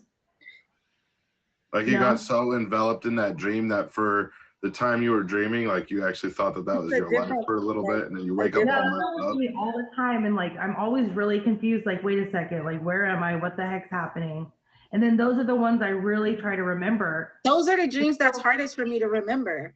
Like you No. got so enveloped in that dream that for the time you were dreaming, like you actually thought that was It's a your life different- for a little bit, and then you wake up No, all that messed happens up. to me all the time and like I'm always really confused, like wait a second, like where am I, what the heck's happening? And then those are the ones I really try to remember. Those are the dreams that's hardest for me to remember.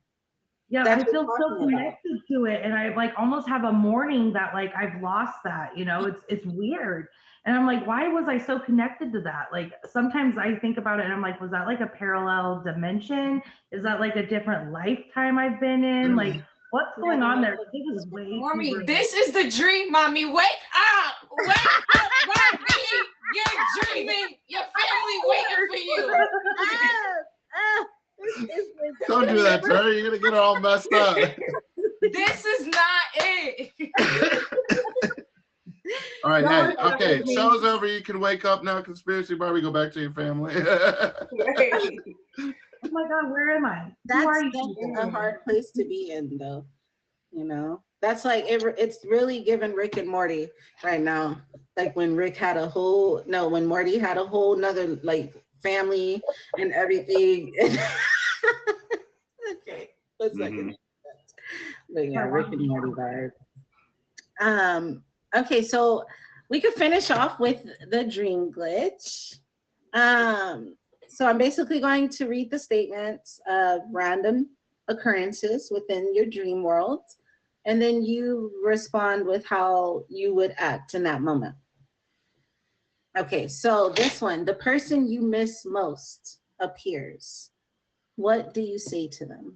Yeah, That's I what feel I'm so talking about. connected to it, and I like almost have a morning that like I've lost that. You know, it's weird, and I'm like, why was I so connected to that? Like sometimes I think about it, and I'm like, was that like a parallel dimension? Is that like a different lifetime I've been in? Like, what's going on there? It was way too Mommy, real. this is the dream, mommy. Wake up! Wake up, Barbie! You're dreaming. Your family waiting for you. Don't do that to her. You're gonna get her all messed up. This is not it. All right, No, hey, it's not okay, me. show's over. You can wake up now, Conspiracy Barbie. Go back to your family. Oh my God, where am I? Who are That's you? a hard place to be in, though. You know, that's like it's really giving Rick and Morty right now. Like when when Morty had a whole nother like family and everything. Okay, let's not get into that. But yeah, Rick and Morty vibe. Okay, so we could finish off with the dream glitch. So I'm basically going to read the statements of random occurrences within your dream world, and then you respond with how you would act in that moment. Okay, so this one, the person you miss most appears. What do you say to them?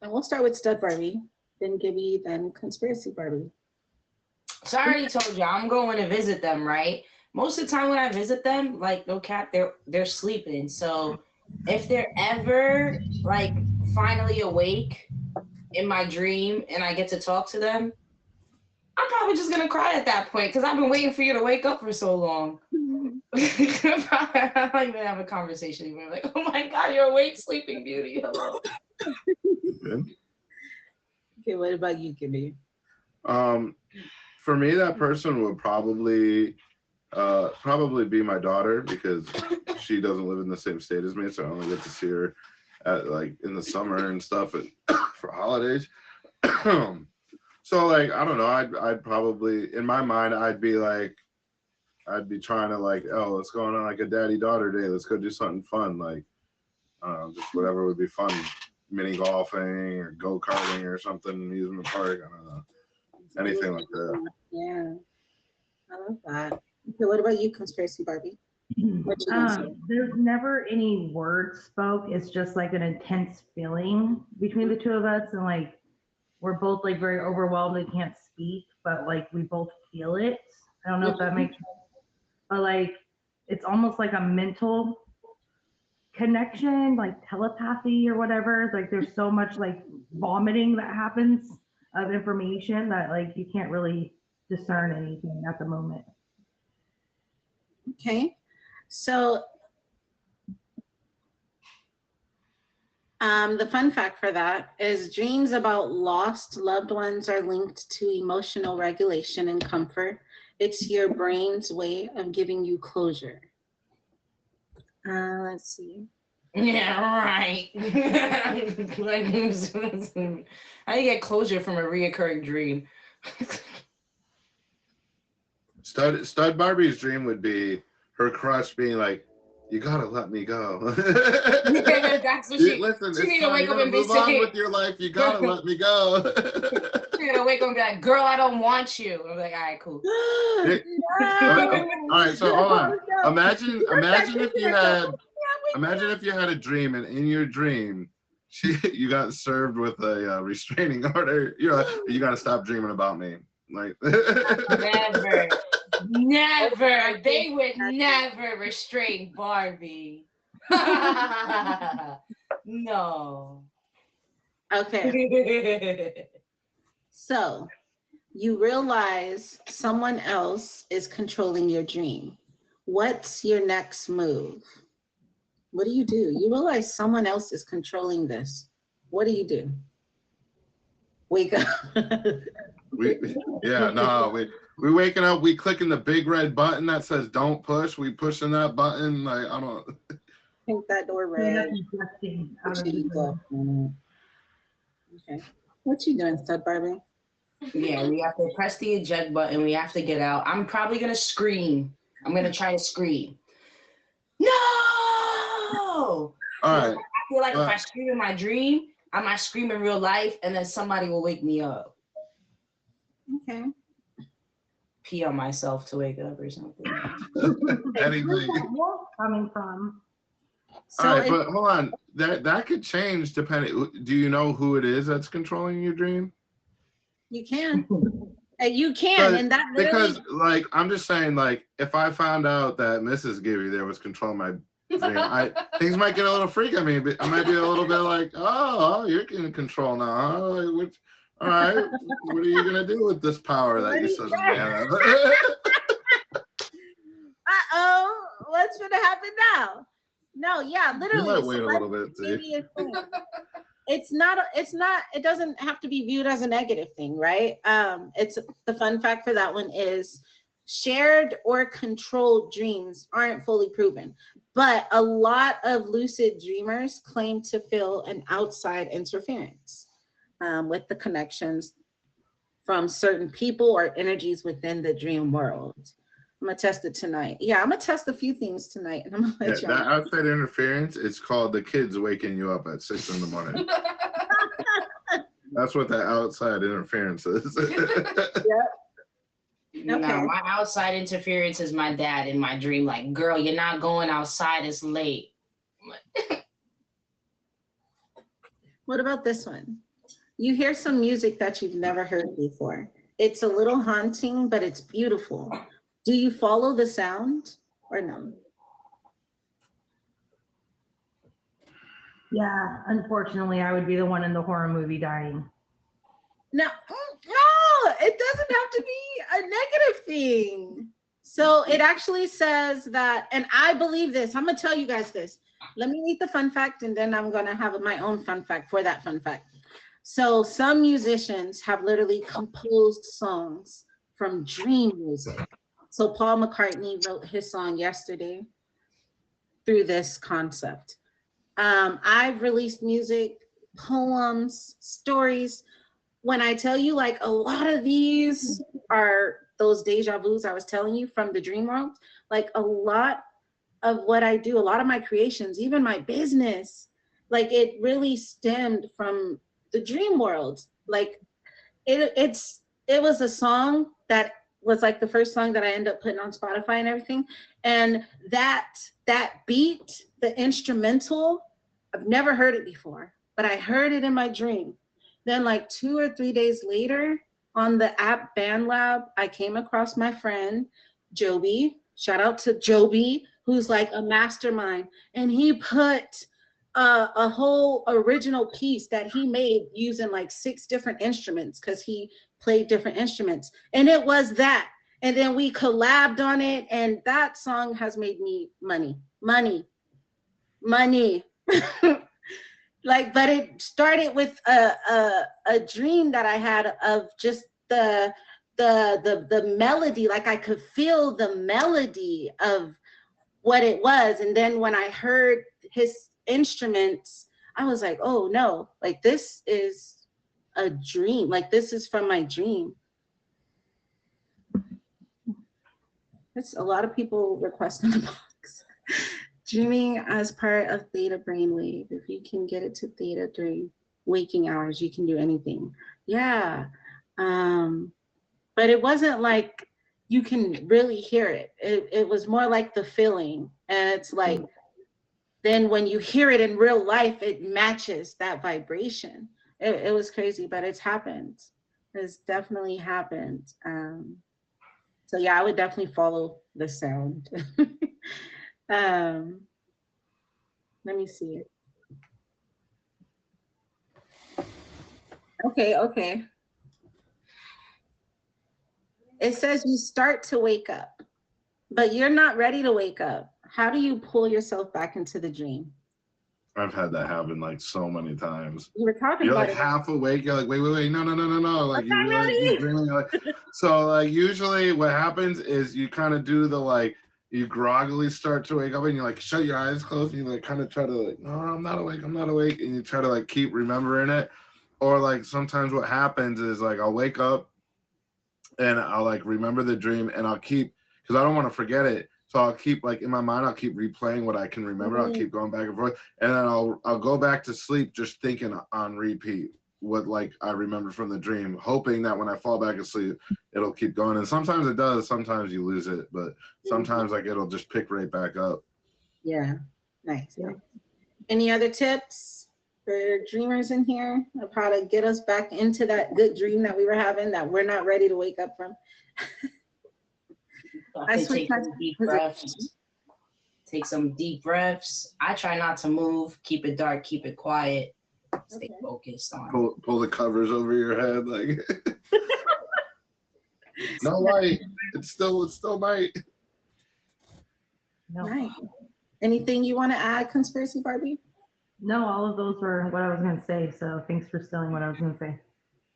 And we'll start with Stud Barbie, then Gibby, then Conspiracy Barbie. So I already told you I'm going to visit them, right? Most of the time when I visit them, like no cap, they're sleeping. So if they're ever like finally awake in my dream and I get to talk to them, I'm probably just gonna cry at that point because I've been waiting for you to wake up for so long. I don't even have a conversation even like, oh my God, you're awake, sleeping beauty. Hello. Good. Okay, what about you, Gibby? For me, that person would probably be my daughter because she doesn't live in the same state as me, so I only get to see her at like in the summer and stuff and for holidays. So like I don't know, I'd probably in my mind I'd be trying to like, oh, let's go on like a daddy-daughter day. Let's go do something fun, like I don't know, just whatever would be fun, mini golfing or go-karting or something, amusement park. I don't know, anything like that. Yeah, I love that. Okay, what about you, Conspiracy Barbie? What you gonna say? There's never any words spoke. It's just like an intense feeling between the two of us, and like we're both like very overwhelmed and can't speak, but like we both feel it. I don't know if that makes sense, but like it's almost like a mental connection, like telepathy or whatever. Like there's so much like vomiting that happens of information that like you can't really discern anything at the moment. Okay, so the fun fact for that is dreams about lost loved ones are linked to emotional regulation and comfort. It's your brain's way of giving you closure. Let's see. Yeah, right. Like, how do you get closure from a reoccurring dream? Stud Barbie's dream would be her crush being like, "You gotta let me go." Yeah, that's what she Listen, need it's to time. wake You up gotta and be move on saying. with your life. You gotta let me go. She gonna wake up and be like, "Girl, I don't want you." I'm like, "All right, cool." All right, so hold on. No. Imagine if you Yeah, had a dream, and in your dream, you got served with a restraining order. You're like, you gotta stop dreaming about me. Like, Never, never. They would never restrain Barbie. No. Okay, so you realize someone else is controlling your dream. What's your next move? What do? You realize someone else is controlling this. What do? Wake up. we waking up, we clicking the big red button that says "Don't push." We pushing that button. Like, I don't. Think that door red. Okay. What you doing, Stud Barbie? Yeah, we have to press the eject button. We have to get out. I'm probably gonna scream. I'm gonna try to scream. No! All right. I feel like if I scream in my dream, I might scream in real life, and then somebody will wake me up. Okay. Pee on myself to wake up or something. Anything. Coming from. So All right, but hold on. That could change depending. Do you know who it is that's controlling your dream? you can. You can, and that literally. Because, like, I'm just saying, like, if I found out that Mrs. Gibby there was controlling my dream, things might get a little freaky. I mean, I might be a little bit like, oh, you're in control now, huh? Like, all right, what are you gonna do with this power that you suddenly have? Uh-oh, what's gonna happen now? No, yeah, literally. You might wait a little bit, see. It doesn't have to be viewed as a negative thing, right? It's the fun fact for that one is shared or controlled dreams aren't fully proven, but a lot of lucid dreamers claim to feel an outside interference with the connections from certain people or energies within the dream world. I'm gonna test it tonight. Yeah, I'm gonna test a few things tonight, and I'm gonna let you that outside interference, it's called the kids waking you up at 6 a.m. That's what that outside interference is. No, my outside interference is my dad in my dream. Like, girl, you're not going outside. It's late. What about this one? You hear some music that you've never heard before. It's a little haunting, but it's beautiful. Do you follow the sound or no? Yeah, unfortunately, I would be the one in the horror movie dying. No, it doesn't have to be a negative thing. So it actually says that, and I believe this. I'm gonna tell you guys this. Let me read the fun fact, and then I'm gonna have my own fun fact for that fun fact. So some musicians have literally composed songs from dream music. So Paul McCartney wrote his song Yesterday through this concept. I've released music, poems, stories. When I tell you, like, a lot of these are those deja vus I was telling you from the dream world. Like, a lot of what I do, a lot of my creations, even my business, like, it really stemmed from the dream world. Like, it was a song that was like the first song that I ended up putting on Spotify and everything. And that beat, the instrumental, I've never heard it before, but I heard it in my dream. Then like 2 or 3 days later on the app BandLab, I came across my friend, Joby. Shout out to Joby, who's like a mastermind. And he put a whole original piece that he made using like 6 different instruments because he played different instruments. And it was that. And then we collabed on it. And that song has made me money. Like, but it started with a dream that I had of just the melody. Like, I could feel the melody of what it was. And then when I heard instruments, I was like, oh no, like this is a dream. Like this is from my dream. That's a lot of people requesting the box. Dreaming as part of theta brainwave. If you can get it to theta during waking hours, you can do anything. Yeah. But it wasn't like you can really hear it. It was more like the feeling. And it's like, then when you hear it in real life, it matches that vibration. It was crazy, but it's happened. It's definitely happened. So yeah, I would definitely follow the sound. Let me see it. Okay. It says you start to wake up, but you're not ready to wake up. How do you pull yourself back into the dream? I've had that happen like so many times. You were talking You're about like it. half awake. You're like, wait, no. Like I'm not ready. you're dreaming. So like usually what happens is you kind of do the like, you groggily start to wake up and you like shut your eyes closed and you like kind of try to like, no, I'm not awake. And you try to like keep remembering it. Or like sometimes what happens is like I'll wake up and I'll like remember the dream and I'll keep, because I don't want to forget it. So I'll keep like in my mind, I'll keep replaying what I can remember. I'll keep going back and forth. And then I'll go back to sleep just thinking on repeat what like I remember from the dream, hoping that when I fall back asleep, it'll keep going. And sometimes it does, sometimes you lose it, but sometimes like it'll just pick right back up. Yeah, nice. Any other tips for dreamers in here of how to get us back into that good dream that we were having that we're not ready to wake up from? I take some deep breaths. Take some deep breaths. I try not to move. Keep it dark. Keep it quiet. Stay focused on. Pull the covers over your head, like no light. It's still night. No. Nice. Anything you want to add, Conspiracy Barbie? No, all of those were what I was going to say. So thanks for stealing what I was going to say.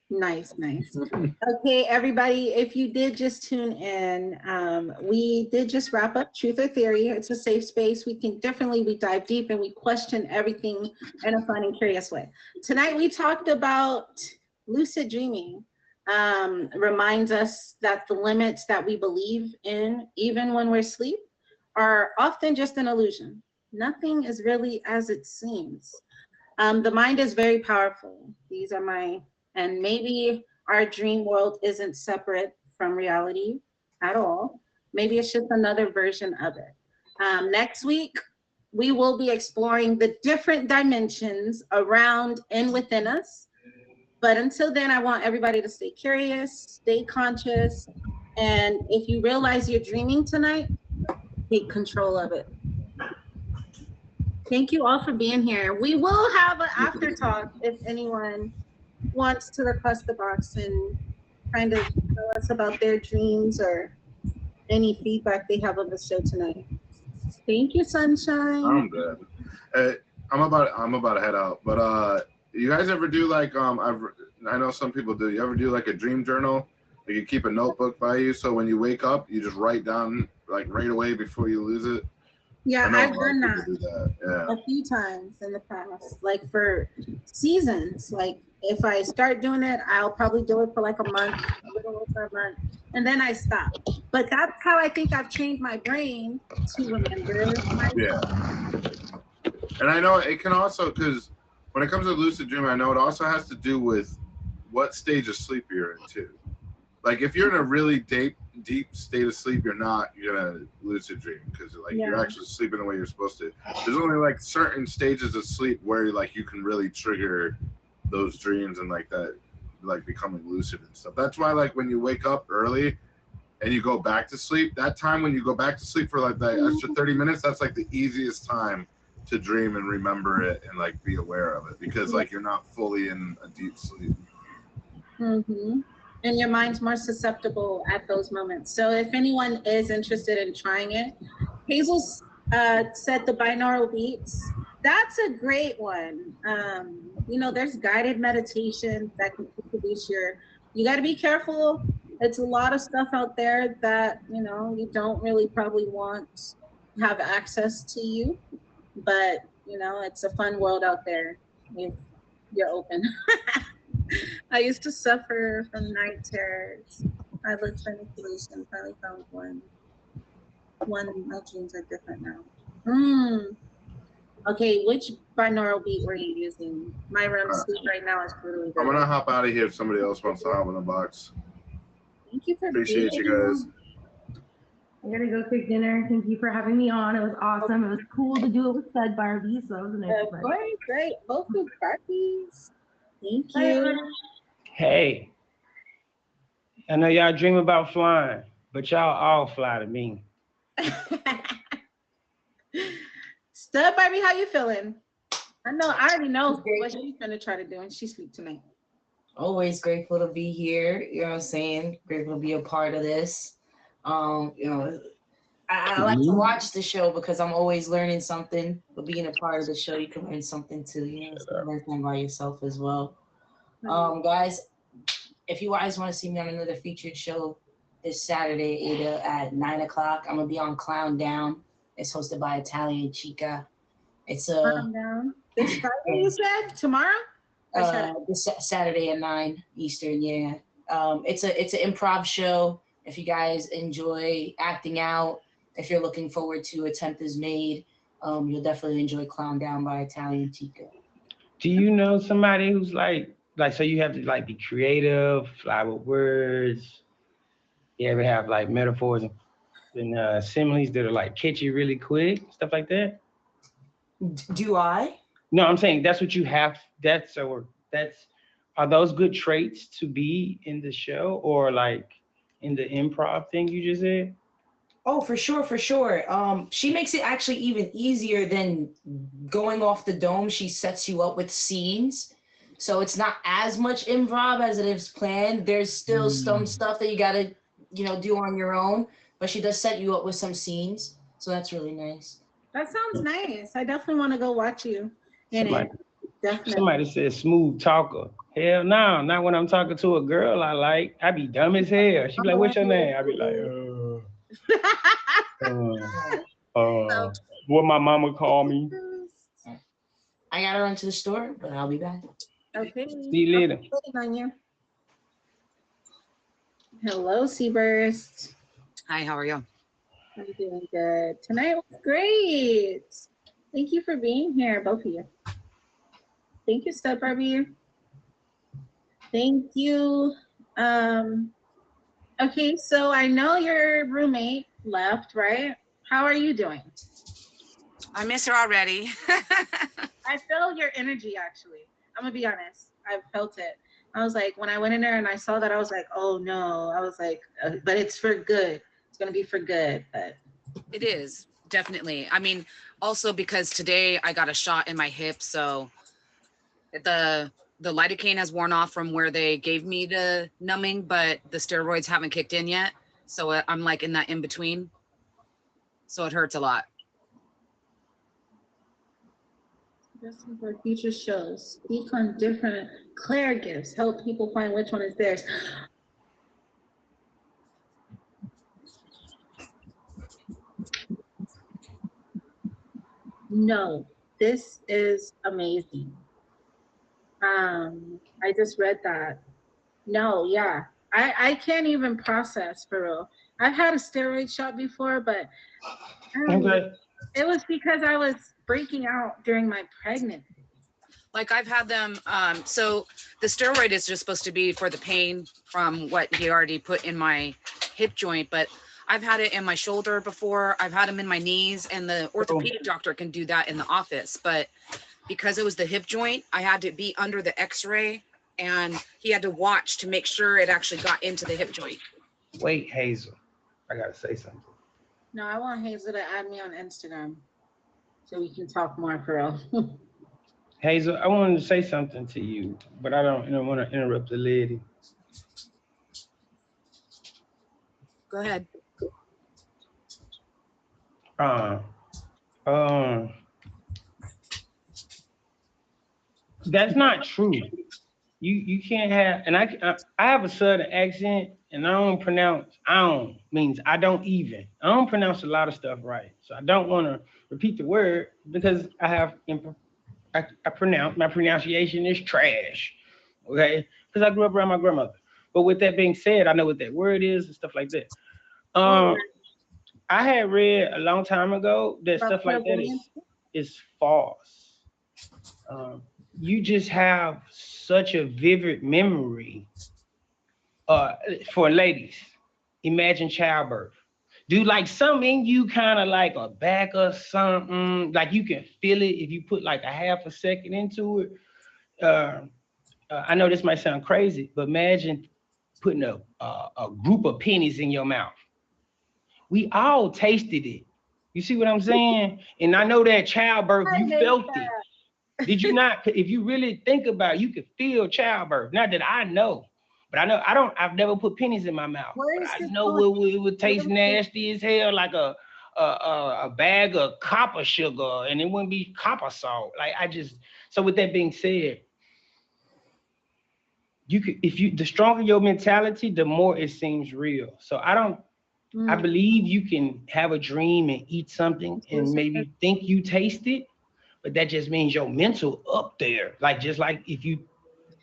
Nice. Okay, everybody, if you did just tune in, we did just wrap up Truth or Theory. It's a safe space. We think differently, we dive deep, and we question everything in a fun and curious way. Tonight, we talked about lucid dreaming. Reminds us that the limits that we believe in, even when we're asleep, are often just an illusion. Nothing is really as it seems. The mind is very powerful. These are my... And maybe our dream world isn't separate from reality at all. Maybe it's just another version of it. Next week, we will be exploring the different dimensions around and within us. But until then, I want everybody to stay curious, stay conscious. And if you realize you're dreaming tonight, take control of it. Thank you all for being here. We will have an after talk if anyone wants to request the box and kind of tell us about their dreams or any feedback they have of the show tonight. Thank you, Sunshine. I'm good. I'm about to head out, but you guys ever do like I know some people do. You ever do like a dream journal? Like you keep a notebook by you, so when you wake up, you just write down like right away before you lose it. Yeah, I've done that, Yeah. a few times in the past, like for seasons. Like if I start doing it, I'll probably do it for like a month, a little over a month, and then I stop. But that's how I think I've trained my brain to remember. Yeah. And I know it can also, because when it comes to lucid dreaming, I know it also has to do with what stage of sleep you're in too. Like if you're in a really deep state of sleep, you're gonna lucid dream because like you're actually sleeping the way you're supposed to. There's only like certain stages of sleep where like you can really trigger those dreams and like that, like becoming lucid and stuff. That's why like when you wake up early and you go back to sleep, that time when you go back to sleep for like that extra 30 minutes, that's like the easiest time to dream and remember it and like be aware of it because like you're not fully in a deep sleep. Mm-hmm. And your mind's more susceptible at those moments. So if anyone is interested in trying it, Hazel said the binaural beats. That's a great one. You know, there's guided meditations that can produce you got to be careful. It's a lot of stuff out there that, you know, you don't really probably want to have access to you. But You know, it's a fun world out there if you're open. I used to suffer from night terrors. I looked for any solution, finally found one. My dreams are different now. Okay, which binaural beat were you using? My REM sleep right now is brutally I'm good. gonna hop out of here if somebody else wants to hop in the box. Thank you for Appreciate being you guys. I gotta go cook dinner. Thank you for having me on. It was awesome. It was cool to do it with Stud Barbie, so it was a nice Of surprise. course, great. Both good Barbies. Thank you. Hey, I know y'all dream about flying, but y'all all fly to me. Stud Barbie, how you feeling? I already know what she's gonna try to do, and she sleep tonight. Always grateful to be here. You know what I'm saying? Grateful to be a part of this. You know, I like to watch the show because I'm always learning something. But being a part of the show, you can learn something too. You know, learn something by yourself as well. Guys, if you guys want to see me on another featured show this Saturday, Ada, at 9 o'clock, I'm gonna be on Clown Down. It's hosted by Italian Chica. It's Calm down. This Friday, you said? Tomorrow? this Saturday at 9 Eastern. Yeah. It's an improv show. If you guys enjoy acting out, if you're looking forward to Attempt Is Made, you'll definitely enjoy Clown Down by Italian Chica. Do you know somebody who's like so you have to like be creative, fly with words? You ever have like metaphors and similes that are like catchy really quick, stuff like that? Do I? No, I'm saying that's what you have. Are those good traits to be in the show or like in the improv thing you just said? Oh, for sure, for sure. She makes it actually even easier than going off the dome. She sets you up with scenes. So it's not as much improv as it is planned. There's still some stuff that you gotta, do on your own, but she does set you up with some scenes. So that's really nice. That sounds nice. I definitely want to go watch you in it. Definitely. Somebody said smooth talker. Hell no, not when I'm talking to a girl I like. I be dumb as hell. She be like, what's your name? I be like, what my mama call me. I gotta run to the store, but I'll be back. Okay. See you later. Hello, Seaburst. Hi, how are you? I'm doing good. Tonight was great. Thank you for being here, both of you. Thank you, Stud Barbie. Thank you. Okay, so I know your roommate left, right? How are you doing? I miss her already. I feel your energy, actually. I'm gonna be honest. I felt it. I was like, when I went in there and I saw that, I was like, oh no. I was like, but it's for good. It's gonna be for good, but. It is, definitely. I mean, also because today I got a shot in my hip, so the lidocaine has worn off from where they gave me the numbing, but the steroids haven't kicked in yet. So I'm like in that in between. So it hurts a lot. Suggesting for future shows, speak on different Claire gifts, help people find which one is theirs. No, this is amazing. I just read that. No, yeah. I can't even process for real. I've had a steroid shot before, but it was because I was breaking out during my pregnancy. Like I've had them, so the steroid is just supposed to be for the pain from what he already put in my hip joint, but I've had it in my shoulder before. I've had them in my knees, and the orthopedic doctor can do that in the office. But because it was the hip joint, I had to be under the x-ray, and he had to watch to make sure it actually got into the hip joint. Wait, Hazel, I gotta say something. No, I want Hazel to add me on Instagram so we can talk more for real. Hazel, I wanted to say something to you, but I don't want to interrupt the lady. Go ahead. That's not true. You can't have, and I have a southern accent, and I don't pronounce means I don't even. I don't pronounce a lot of stuff right. So I don't want to repeat the word because I pronounce, my pronunciation is trash. Okay? Because I grew up around my grandmother. But with that being said, I know what that word is and stuff like that. I had read a long time ago that stuff like that is false. You just have such a vivid memory. For ladies, imagine childbirth. Do like something in you kind of like a back or something, like you can feel it if you put like a half a second into it. I know this might sound crazy, but imagine putting a group of pennies in your mouth. We all tasted it. You see what I'm saying? And I know that childbirth, you felt it. Did you not? If you really think about it, you could feel childbirth. Not that I know, but I know I've never put pennies in my mouth. But I know it would taste nasty as hell, like a bag of copper sugar, and it wouldn't be copper salt. So with that being said, you could, the stronger your mentality, the more it seems real. So I believe you can have a dream and eat something and maybe think you taste it, but that just means your mental up there. Just like if you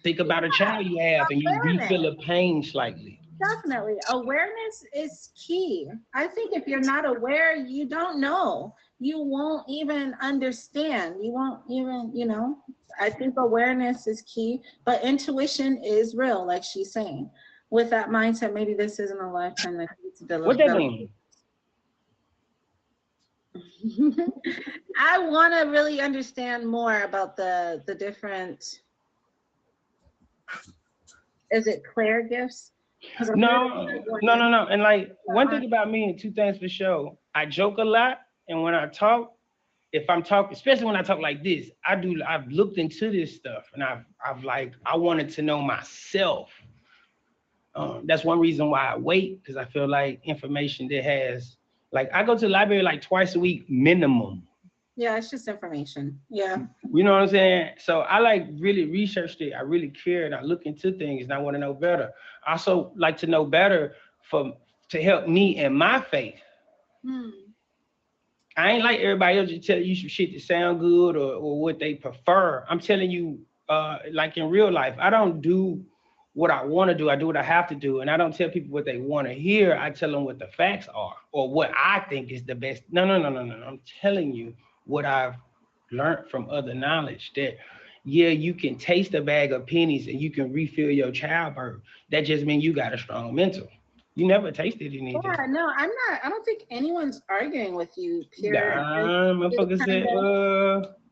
think about a child you have and you feel a pain slightly. Definitely. Awareness is key. I think if you're not aware, you don't know. You won't even understand. You won't even, I think awareness is key, but intuition is real, like she's saying. With that mindset, maybe this isn't a lifetime that needs to develop. What that mean? I want to really understand more about the different, is it Claire gifts? No. And like one thing about me, and two things for sure, I joke a lot, and when I talk, if I'm talking, especially when I talk like this, I've looked into this stuff, and I wanted to know myself. That's one reason why I wait, because I feel like information that has, like, I go to the library like twice a week minimum. Yeah, it's just information. Yeah. You know what I'm saying? So I like really researched it. I really care, and I look into things, and I want to know better. I also like to know better to help me in my faith. I ain't like everybody else just tell you some shit that sound good or what they prefer. I'm telling you, like in real life, I don't do what I want to do. I do what I have to do. And I don't tell people what they want to hear. I tell them what the facts are or what I think is the best. No. I'm telling you what I've learned from other knowledge, that yeah, you can taste a bag of pennies and you can refill your childbirth. That just means you got a strong mental. You never tasted anything. Yeah, no, I don't think anyone's arguing with you, Pierre.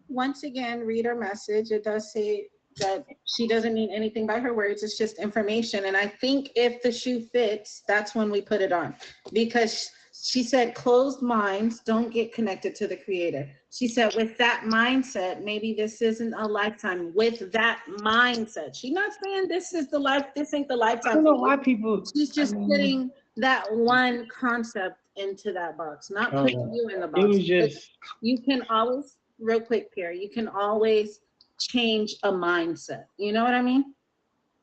Once again, read her message. It does say that she doesn't mean anything by her words. It's just information. And I think if the shoe fits, that's when we put it on. Because she said closed minds don't get connected to the creator. She said with that mindset, maybe this isn't a lifetime. With that mindset. She's not saying this ain't the lifetime. I don't know why people. She's just putting that one concept into that box, not putting you in the box. It was just. You can always, real quick, Pierre, you can always change a mindset. You know what I mean?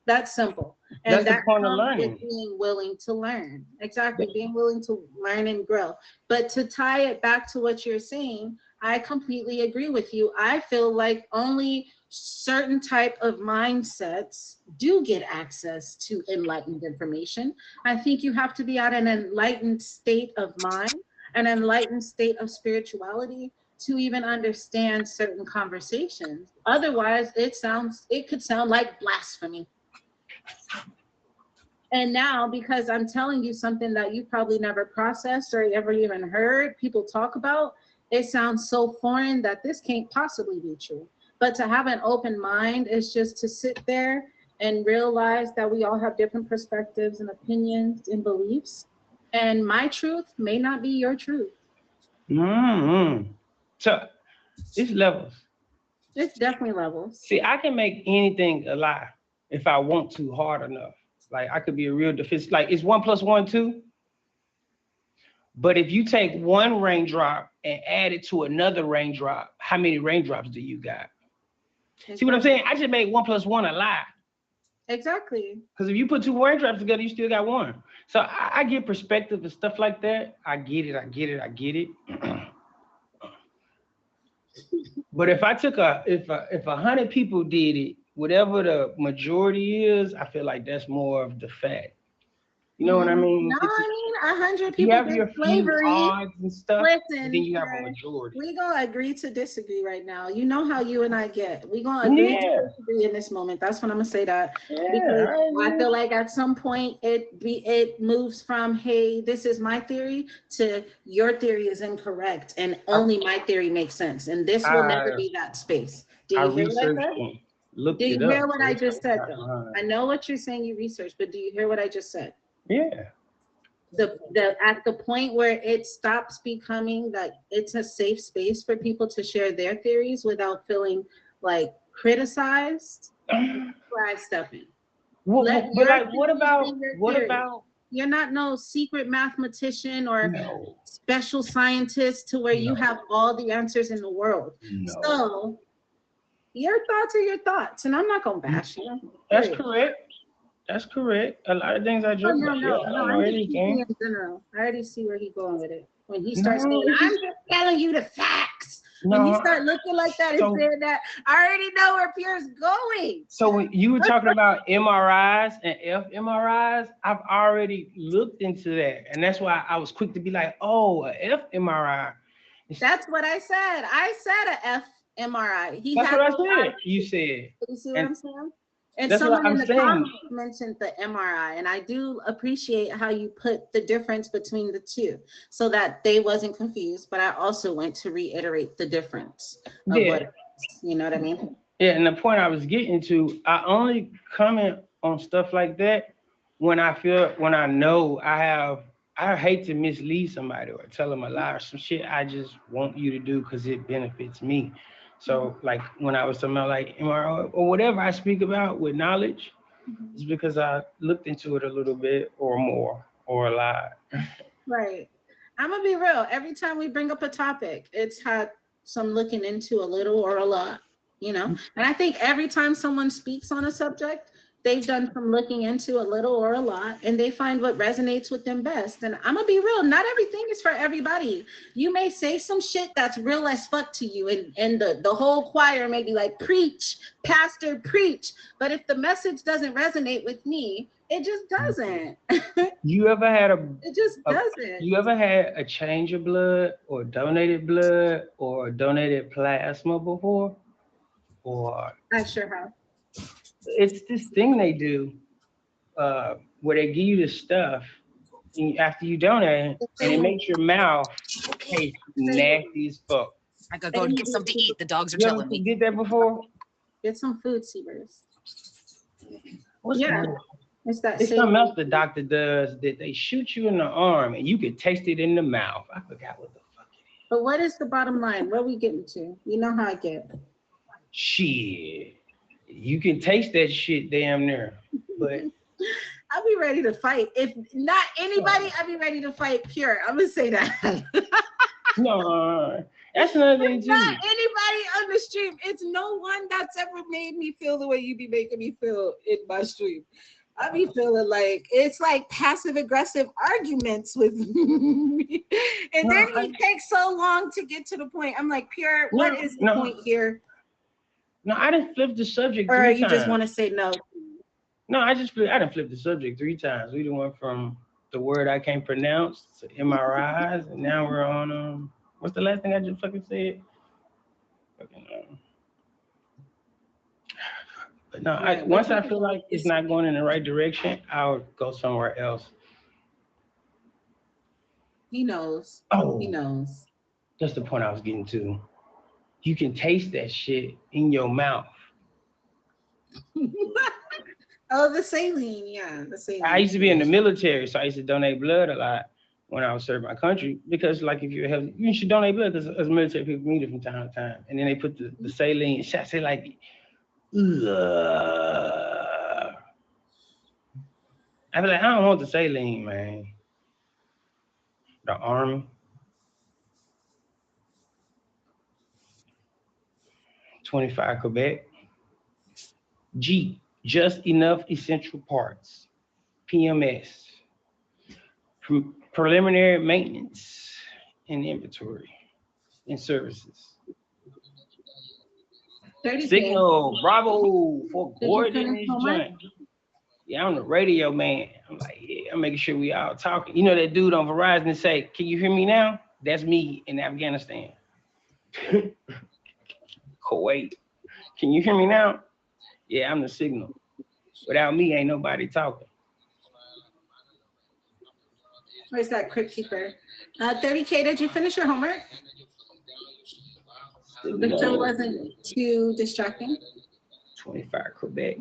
That's simple. And that's the point of learning. With being willing to learn. Exactly, being willing to learn and grow. But to tie it back to what you're saying, I completely agree with you. I feel like only certain type of mindsets do get access to enlightened information. I think you have to be at an enlightened state of mind, an enlightened state of spirituality to even understand certain conversations. Otherwise, it could sound like blasphemy. And now, because I'm telling you something that you probably never processed or ever even heard people talk about, it sounds so foreign that this can't possibly be true. But to have an open mind is just to sit there and realize that we all have different perspectives and opinions and beliefs. And my truth may not be your truth. Mm-hmm. So it's levels. It's definitely levels. See, I can make anything a lie if I want to hard enough. Like I could be a real defense. Like it's 1 + 1 2. But if you take one raindrop and add it to another raindrop, how many raindrops do you got? See what I'm saying? I just made 1 + 1 a lie. Exactly. Because if you put two rain drops together, you still got one. So I get perspective and stuff like that. I get it. But if I took if 100 people did it, whatever the majority is, I feel like that's more of the fact. You know what I mean? No, I mean 100 You people have did your few slavery. odds and stuff, Listen, and then you have a sir, majority. we gonna agree to disagree right now. You know how you and I get. We gonna agree to disagree in this moment. That's when I'm gonna say that. Because I feel like at some point it moves from, hey, this is my theory, to your theory is incorrect and only my theory makes sense. And this will never be that space. Do you hear what I said? Looked Do you it up, hear what I so just said it's though? not I know what you're saying you researched, but do you hear what I just said? Yeah. At the point where it stops becoming that it's a safe space for people to share their theories without feeling like criticized, where I step in. What about You're not no secret mathematician or no. special scientist to where you have all the answers in the world. No. So your thoughts are your thoughts, and I'm not gonna bash you. That's correct. That's correct. A lot of things I joke about. No, I don't know anything. in general. I already see where he's going with it. When he starts saying, I'm just telling you the facts. When you start looking like that and saying that, I already know where Pierre's going. So when you were talking about MRIs and fMRIs, I've already looked into that. And that's why I was quick to be like, oh, a fMRI. That's what I said. I said a fMRI. That's what I said. You said. You see what I'm saying? And that's someone what I'm in the saying. comments mentioned the MRI, and I do appreciate how you put the difference between the two so that they wasn't confused, but I also went to reiterate the difference of what it is, you know what I mean? Yeah, and the point I was getting to, I only comment on stuff like that when I know I hate to mislead somebody or tell them a lie or some shit I just want you to do because it benefits me. So like when I was talking about like MRI or whatever I speak about with knowledge, it's because I looked into it a little bit or more or a lot. Right. I'm gonna be real. Every time we bring up a topic, it's had some looking into a little or a lot, you know? And I think every time someone speaks on a subject, they've done some looking into a little or a lot, and they find what resonates with them best. And I'm gonna be real, not everything is for everybody. You may say some shit that's real as fuck to you, and the whole choir may be like, preach, pastor, preach. But if the message doesn't resonate with me, it just doesn't. You ever had it just doesn't. You ever had a change of blood or donated blood or donated plasma before? Or I sure have. It's this thing they do where they give you the stuff after you donate, and it makes your mouth taste nasty as fuck. I gotta go and get something to eat. The dogs are You telling me. Get that before? Get some food, Seabers. What's it's that. It's something else the doctor does that they shoot you in the arm and you can taste it in the mouth. I forgot what the fuck it is. But what is the bottom line? What are we getting to? You know how I get. Shit. You can taste that shit damn near. But I'll be ready to fight. If not anybody, I'll be ready to fight Pure. I'm gonna say that. No, that's another thing too. Not anybody on the stream. It's no one that's ever made me feel the way you be making me feel in my stream. I be feeling like it's like passive aggressive arguments with me. And then he takes so long to get to the point. I'm like, Pure, what is the point here? No, I didn't flip the subject. Or you just want to say no? No, I didn't flip the subject 3 times. We went from the word I can't pronounce to MRIs, and now we're on what's the last thing I just fucking said? But no, once I feel like it's not going in the right direction, I'll go somewhere else. He knows. Oh, he knows. That's the point I was getting to. You can taste that shit in your mouth. Oh, the saline, yeah, the saline. I used to be in the military, so I used to donate blood a lot when I was serving my country, because like if you're healthy, you should donate blood because as military people need it from time to time. And then they put the saline shots. They like, ugh. I be like, I don't want the saline, man. The Army. 25 Quebec. G. just enough essential parts, PMS, preliminary maintenance and inventory and services. 30K. Signal, bravo for Did you Gordon finish this homework? joint. Yeah, I'm the radio man. I'm like, yeah, I'm making sure we all talking. You know that dude on Verizon that say, can you hear me now? That's me in Afghanistan. Kuwait. Can you hear me now? Yeah, I'm the signal. Without me, ain't nobody talking. Where's that Crypt Keeper? 30K, did you finish your homework? The show wasn't too distracting. 25 Quebec.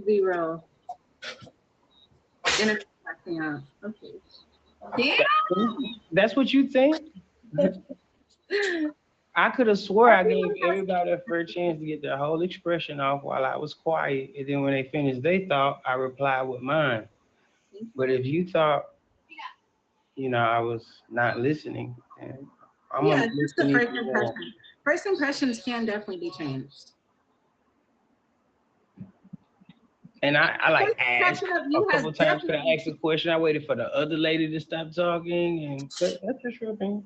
Be real. Internet acting out. Okay. Damn. That's what you think? I could have swore I gave everybody a fair chance to get their whole expression off while I was quiet. And then when they finished they thought, I replied with mine. But if you thought, you know, I was not listening, and I'm Yeah, gonna just the listen first even more. impression. First impressions can definitely be changed. And I like First asked impression of a you has couple times, could I definitely- ask a question? I waited for the other lady to stop talking, and but that's just your opinion.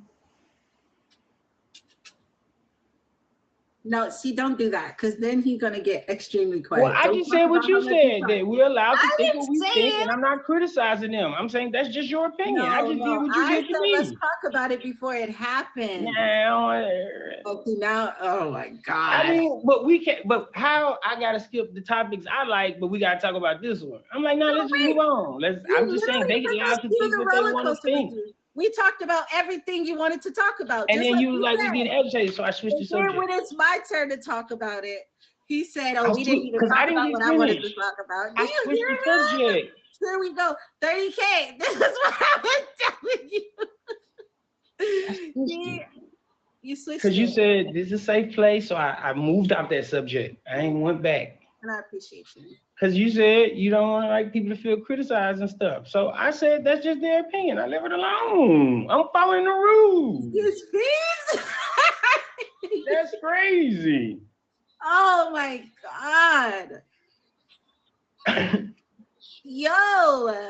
No, see, don't do that, because then he's gonna get extremely quiet. Well, I Don't just talk said what about you how much said, talk. that we're allowed to I think didn't what we say think, it. and I'm not criticizing them. I'm saying that's just your opinion. I just did what you I did to said let's me. talk about it before it happened. Now, Okay, now, oh my God. I mean, but we can't. But how I gotta skip the topics I like, but we gotta talk about this one. I'm like, no, let's just move on. I'm just saying they allowed to think what they want to think. We talked about everything you wanted to talk about. And just then like you was like, said. we getting agitated, so I switched the And then subject. when it's my turn to talk about it, he said, oh, we didn't even 'Cause I talk didn't about get what I wanted to finished. talk about. I Do you switched hear the that? subject. Here we go. 30K. This is what I was telling you. You switched Because you it, said this is a safe place, so I moved out that subject. I ain't went back. and I appreciate you. Because you said you don't want like people to feel criticized and stuff. So I said that's just their opinion. I leave it alone. I'm following the rules. His face? That's crazy. Oh my God. Yo.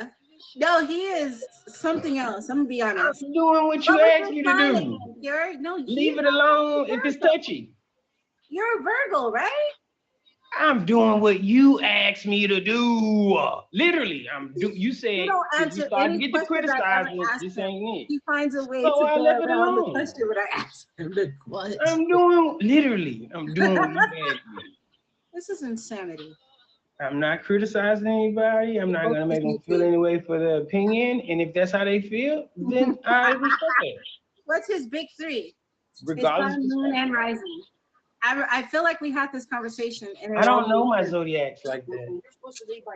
No, he is something else. I'm gonna be I'm honest. doing what you asked me to do. Leave it alone if it's touchy. You're a Virgo, right? I'm doing what you asked me to do. Literally, you said You don't if answer you start to any get the questions I ever criticizing, asked this him. ain't it. He finds a way So to I go left it around the alone. question when I asked him. Like, what? I'm doing I'm doing what you asked me. This is insanity. I'm not criticizing anybody. I'm not gonna make them feel any way for their opinion. And if that's how they feel, then I respect it. What's his big three? Regardless. His sun, moon, and rising. I feel like we had this conversation. And I don't know my zodiacs like that.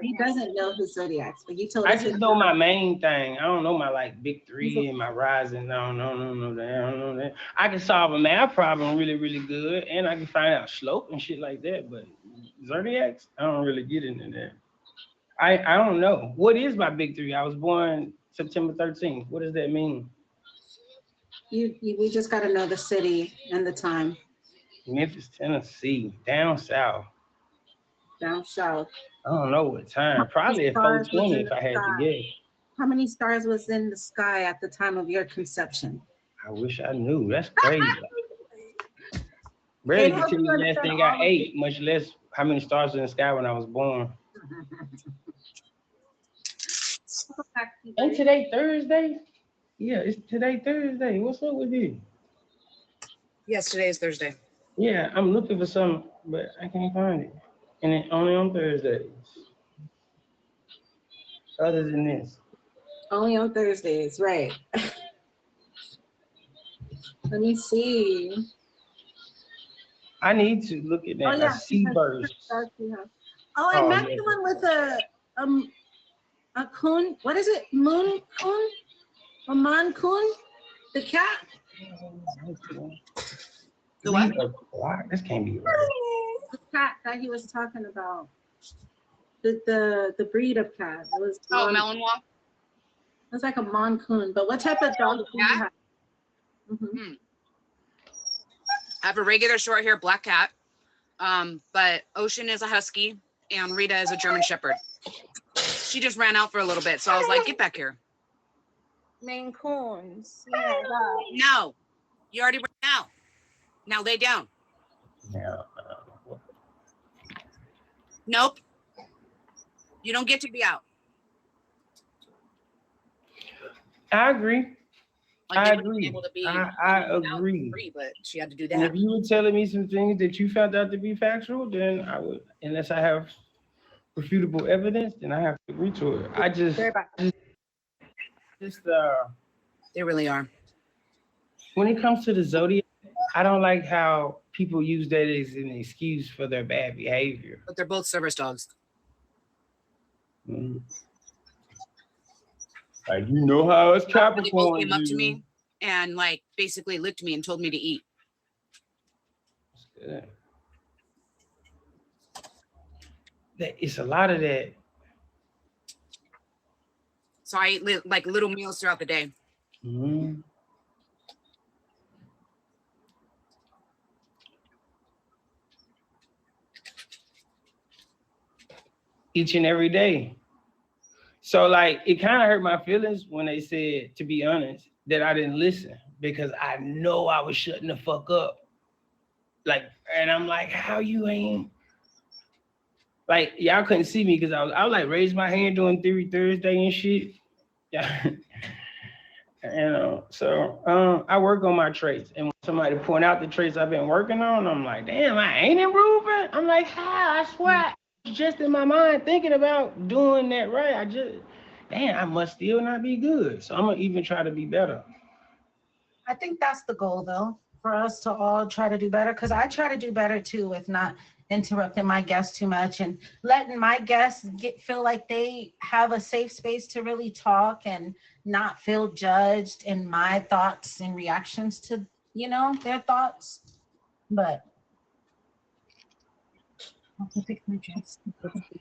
He doesn't know his zodiacs, but you told I us. just know my main thing. I don't know my like big three and my rising. I don't know that. I don't know that. I can solve a math problem really, really good, and I can find out slope and shit like that. But zodiacs, I don't really get into that. I don't know. What is my big three? I was born September 13th. What does that mean? We just got to know the city and the time. Memphis, Tennessee, down south. Down south. I don't know what time. Probably at 4:20 if I had to guess. How many stars was in the sky at the time of your conception? I wish I knew. That's crazy. Barely can tell you the last thing I ate, much less how many stars were in the sky when I was born. Ain't today Thursday? Yeah, it's today Thursday. What's up with you? Yes, today is Thursday. Yeah, I'm looking for something, but I can't find it. And it only on Thursdays. Other than this. Only on Thursdays, right. Let me see. I need to look at that. Oh, yeah. I see birds. Oh, I met yeah. the one with a coon. What is it? Moon coon? A man coon? The cat? The what? This can't be right. The cat that he was talking about. The breed of cat. It was Oh, Malinois. It's like a Moncoon, but what type of dog do you Cat? have? Mhm. I have a regular short hair black cat. But Ocean is a husky and Rita is a German Shepherd. She just ran out for a little bit, so I was like, get back here. Maine Coons. Yeah. No, you already ran out. Now lay down. Yeah. Nope. You don't get to be out. I agree. Like, I they would've been agree. able to be I out agree. free, but she had to do And that. if you were telling me some things that you found out to be factual, then I would, unless I have refutable evidence, then I have to agree to it. I just They really are. when it comes to the zodiac, I don't like how people use that as an excuse for their bad behavior. But they're both service dogs. Mhm. Like, you know how it's They both Capricorn. came up to dude. me and like basically licked me and told me to eat. Yeah. It's a lot of that. So I ate like little meals throughout the day. Mhm. Each and every day. So like it kind of hurt my feelings when they said, to be honest, that I didn't listen because I know I was shutting the fuck up. Like, and I'm like, how you ain't like y'all couldn't see me because I was like raised my hand doing Theory Thursday and shit. Yeah. I work on my traits, and when somebody point out the traits I've been working on, I'm like, damn, I ain't improving. I'm like, how? I swear, I was just in my mind thinking about doing that right. I must still not be good. So I'm gonna even try to be better. I think that's the goal, though, for us to all try to do better. Because I try to do better too, with not interrupting my guests too much and letting my guests feel like they have a safe space to really talk and not feel judged in my thoughts and reactions to, their thoughts. But I'll fix my dress.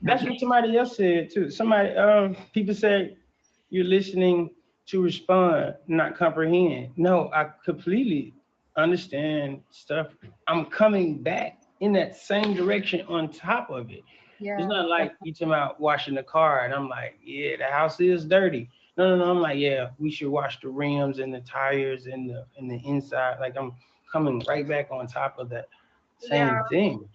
That's what somebody else said too. People say you're listening to respond, not comprehend. No, I completely understand stuff. I'm coming back in that same direction on top of it. Yeah. It's not like you talking about washing the car and I'm like, yeah, the house is dirty. No. I'm like, yeah, we should wash the rims and the tires and the inside. Like I'm coming right back on top of that same thing.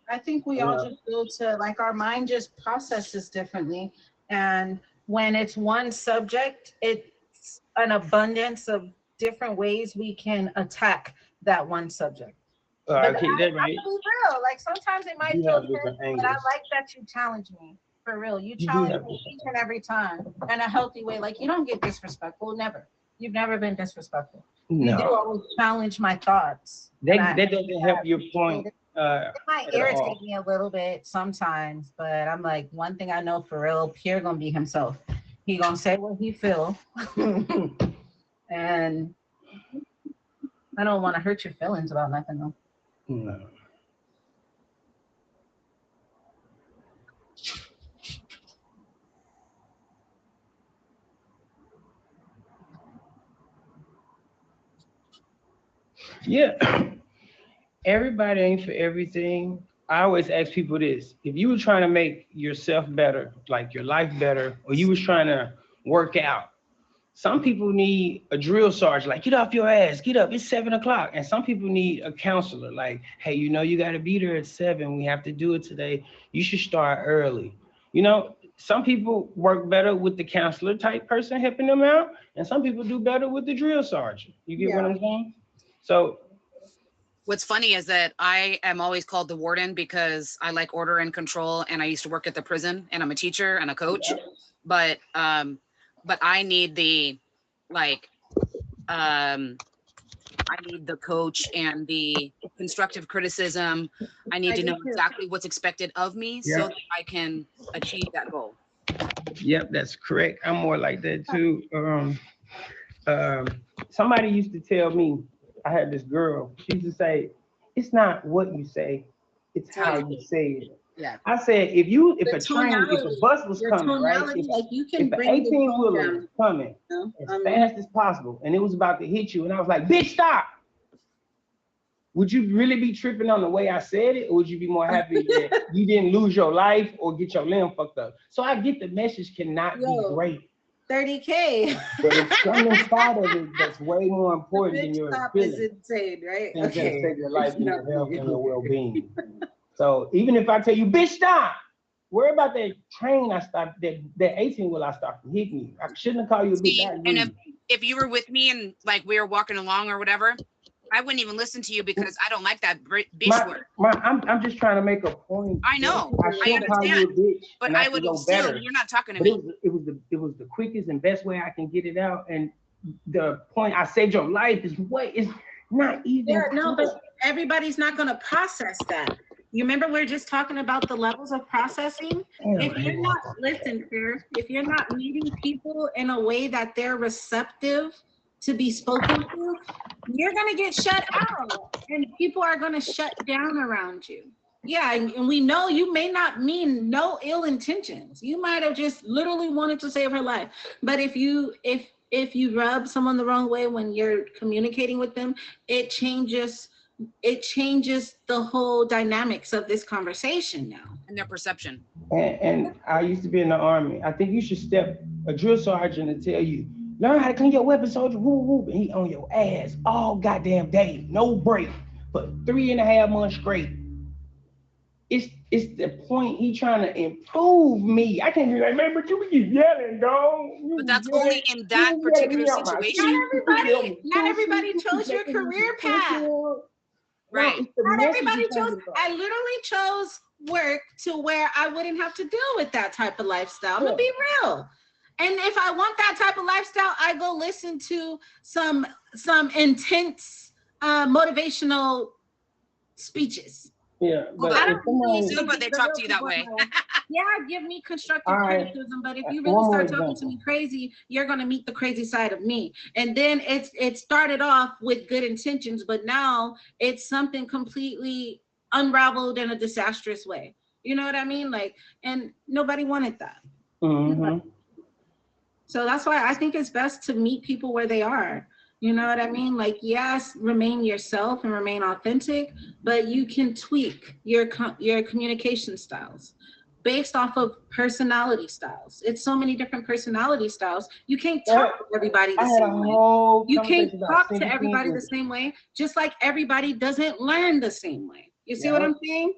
I think we all just go to, like, our mind just processes differently. And when it's one subject, it's an abundance of different ways we can attack that one subject. But Okay, that's right. I'm be real. Like, sometimes it might You feel have different good, but I angles. like that you challenge me. For real. You do challenge have me different each and every time in a healthy way. Like, you don't get disrespectful. Never. You've never been disrespectful. You do No, always challenge my thoughts. that doesn't help your point. It might At all. irritate me a little bit sometimes, but I'm like, one thing I know for real, Pierre gonna be himself. He gonna say what he feel. And I don't want to hurt your feelings about nothing though. No. Yeah. Everybody ain't for everything. I always ask people this. If you were trying to make yourself better, like your life better, or you was trying to work out, some people need a drill sergeant, like, get off your ass, get up, it's 7 o'clock. And some people need a counselor, like, hey, you got to be there at 7. We have to do it today. You should start early. Some people work better with the counselor type person helping them out, and some people do better with the drill sergeant. You get what I'm saying? So What's funny is that I am always called the warden because I like order and control, and I used to work at the prison, and I'm a teacher and a coach. But I need the I need the coach and the constructive criticism. I need to know exactly what's expected of me so that I can achieve that goal. Yep, that's correct. I'm more like that too. Somebody used to tell me, I had this girl, she used to say, it's not what you say, it's how you say it. Yeah. I said, if The a bus was Your coming, right? tonality, If, like you if can an bring the 18 tone wheeler down. was coming You as know? fast as possible and it was about to hit you, and I was like, bitch, stop. Would you really be tripping on the way I said it, or would you be more happy that you didn't lose your life or get your limb fucked up? So I get the message cannot be Yo. great, 30K. but it's something inside of it that's way more important than your Stop is feelings. insane, right? And just Okay. save your life and your No. health and your well-being. So even if I tell you, bitch, stop, worry about that train I stopped, that 18 wheel I stopped from hitting you. I shouldn't have called you a bitch. See, I and agree. if you were with me and like we were walking along or whatever, I wouldn't even listen to you because I don't like that bitch word. I'm just trying to make a point. I know, I I shouldn't call you a understand, bitch, but and I can would go assume better. you're not talking to But me. it was the quickest and best way I can get it out. And the point I saved your life is not even. Yeah, no, but everybody's not going to process that. You remember we're just talking about the levels of processing? If you're not, listen, sir, if you're not meeting people in a way that they're receptive to be spoken to, you're going to get shut out and people are going to shut down around you. Yeah, and we know you may not mean no ill intentions. You might have just literally wanted to save her life. But if you rub someone the wrong way when you're communicating with them, it changes the whole dynamics of this conversation now. And their perception. And I used to be in the Army. I think you should step a drill sergeant and tell you, learn how to clean your weapon, soldier. Whoop, whoop. And he on your ass all goddamn day, no break, for 3.5 months straight. It's the point he trying to improve me. I can't be like, man, but you be yelling, dog. But that's only in that particular situation. Not everybody chose your career path. Right. Not everybody chose. I literally chose work to where I wouldn't have to deal with that type of lifestyle. I'm gonna be real. And if I want that type of lifestyle, I go listen to some intense motivational speeches. Yeah, but I don't but they talk to you that way. Yeah, give me constructive criticism, but if you really start talking to me crazy, you're gonna meet the crazy side of me. And then it started off with good intentions, but now it's something completely unraveled in a disastrous way. You know what I mean? Like, and nobody wanted that. Mm-hmm. So that's why I think it's best to meet people where they are. You know what I mean? Like, yes, remain yourself and remain authentic, but you can tweak your communication styles based off of personality styles. It's so many different personality styles. You can't talk to everybody the same way. You can't talk to everybody the same way, just like everybody doesn't learn the same way. You see what I'm saying?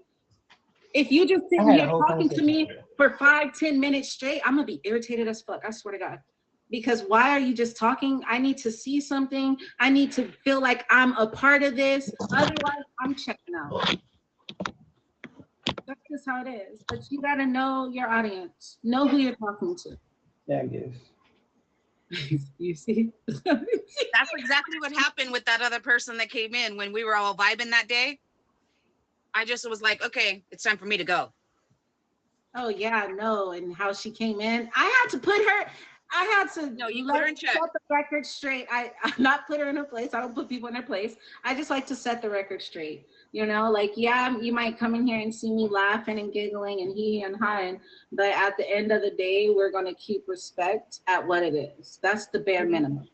If you just sit here talking to me for 5-10 minutes straight, I'm gonna be irritated as fuck. I swear to God. Because why are you just talking? I need to see something. I need to feel like I'm a part of this. Otherwise, I'm checking out. That's just how it is. But you gotta know your audience. Know who you're talking to. Yeah, I guess. You see? That's exactly what happened with that other person that came in when we were all vibing that day. I just was like, okay, it's time for me to go. Oh yeah, no. And how she came in. I had to put her set the record straight. I not put her in her place. I don't put people in their place. I just like to set the record straight. You know, like, yeah, you might come in here and see me laughing and giggling and hee and hawing, but at the end of the day, we're going to keep respect at what it is. That's the bare minimum.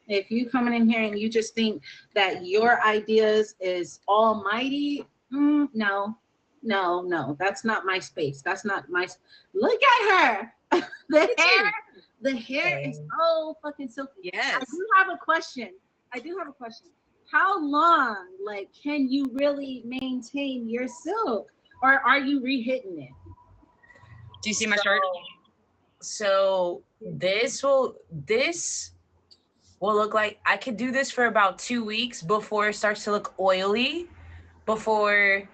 If you coming in here and you just think that your ideas is almighty, no, that's not my space. That's not my. Look at her. The hair is so fucking silky. Yes. I do have a question. How long, like, can you really maintain your silk, or are you re-hitting it? Do you see my shirt? So this will look like I could do this for about 2 weeks before it starts to look oily, before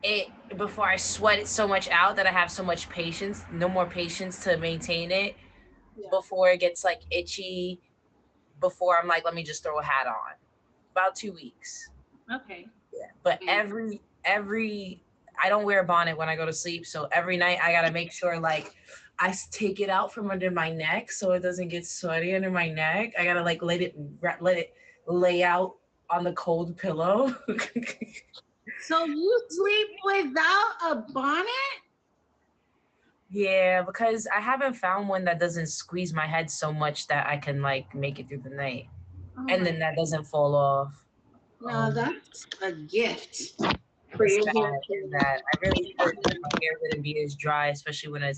I sweat it so much out that I have so much patience, no more patience to maintain it, before it gets like itchy, before I'm like, let me just throw a hat on. About 2 weeks. Okay. Yeah. But every I don't wear a bonnet when I go to sleep, so every night I gotta make sure like I take it out from under my neck so it doesn't get sweaty under my neck. I gotta like let it lay out on the cold pillow. So you sleep without a bonnet? Yeah, because I haven't found one that doesn't squeeze my head so much that I can like make it through the night, and then that doesn't fall off. No, that's a gift for It's your that, hair. it's that. I really wish my hair wouldn't be as dry, especially when I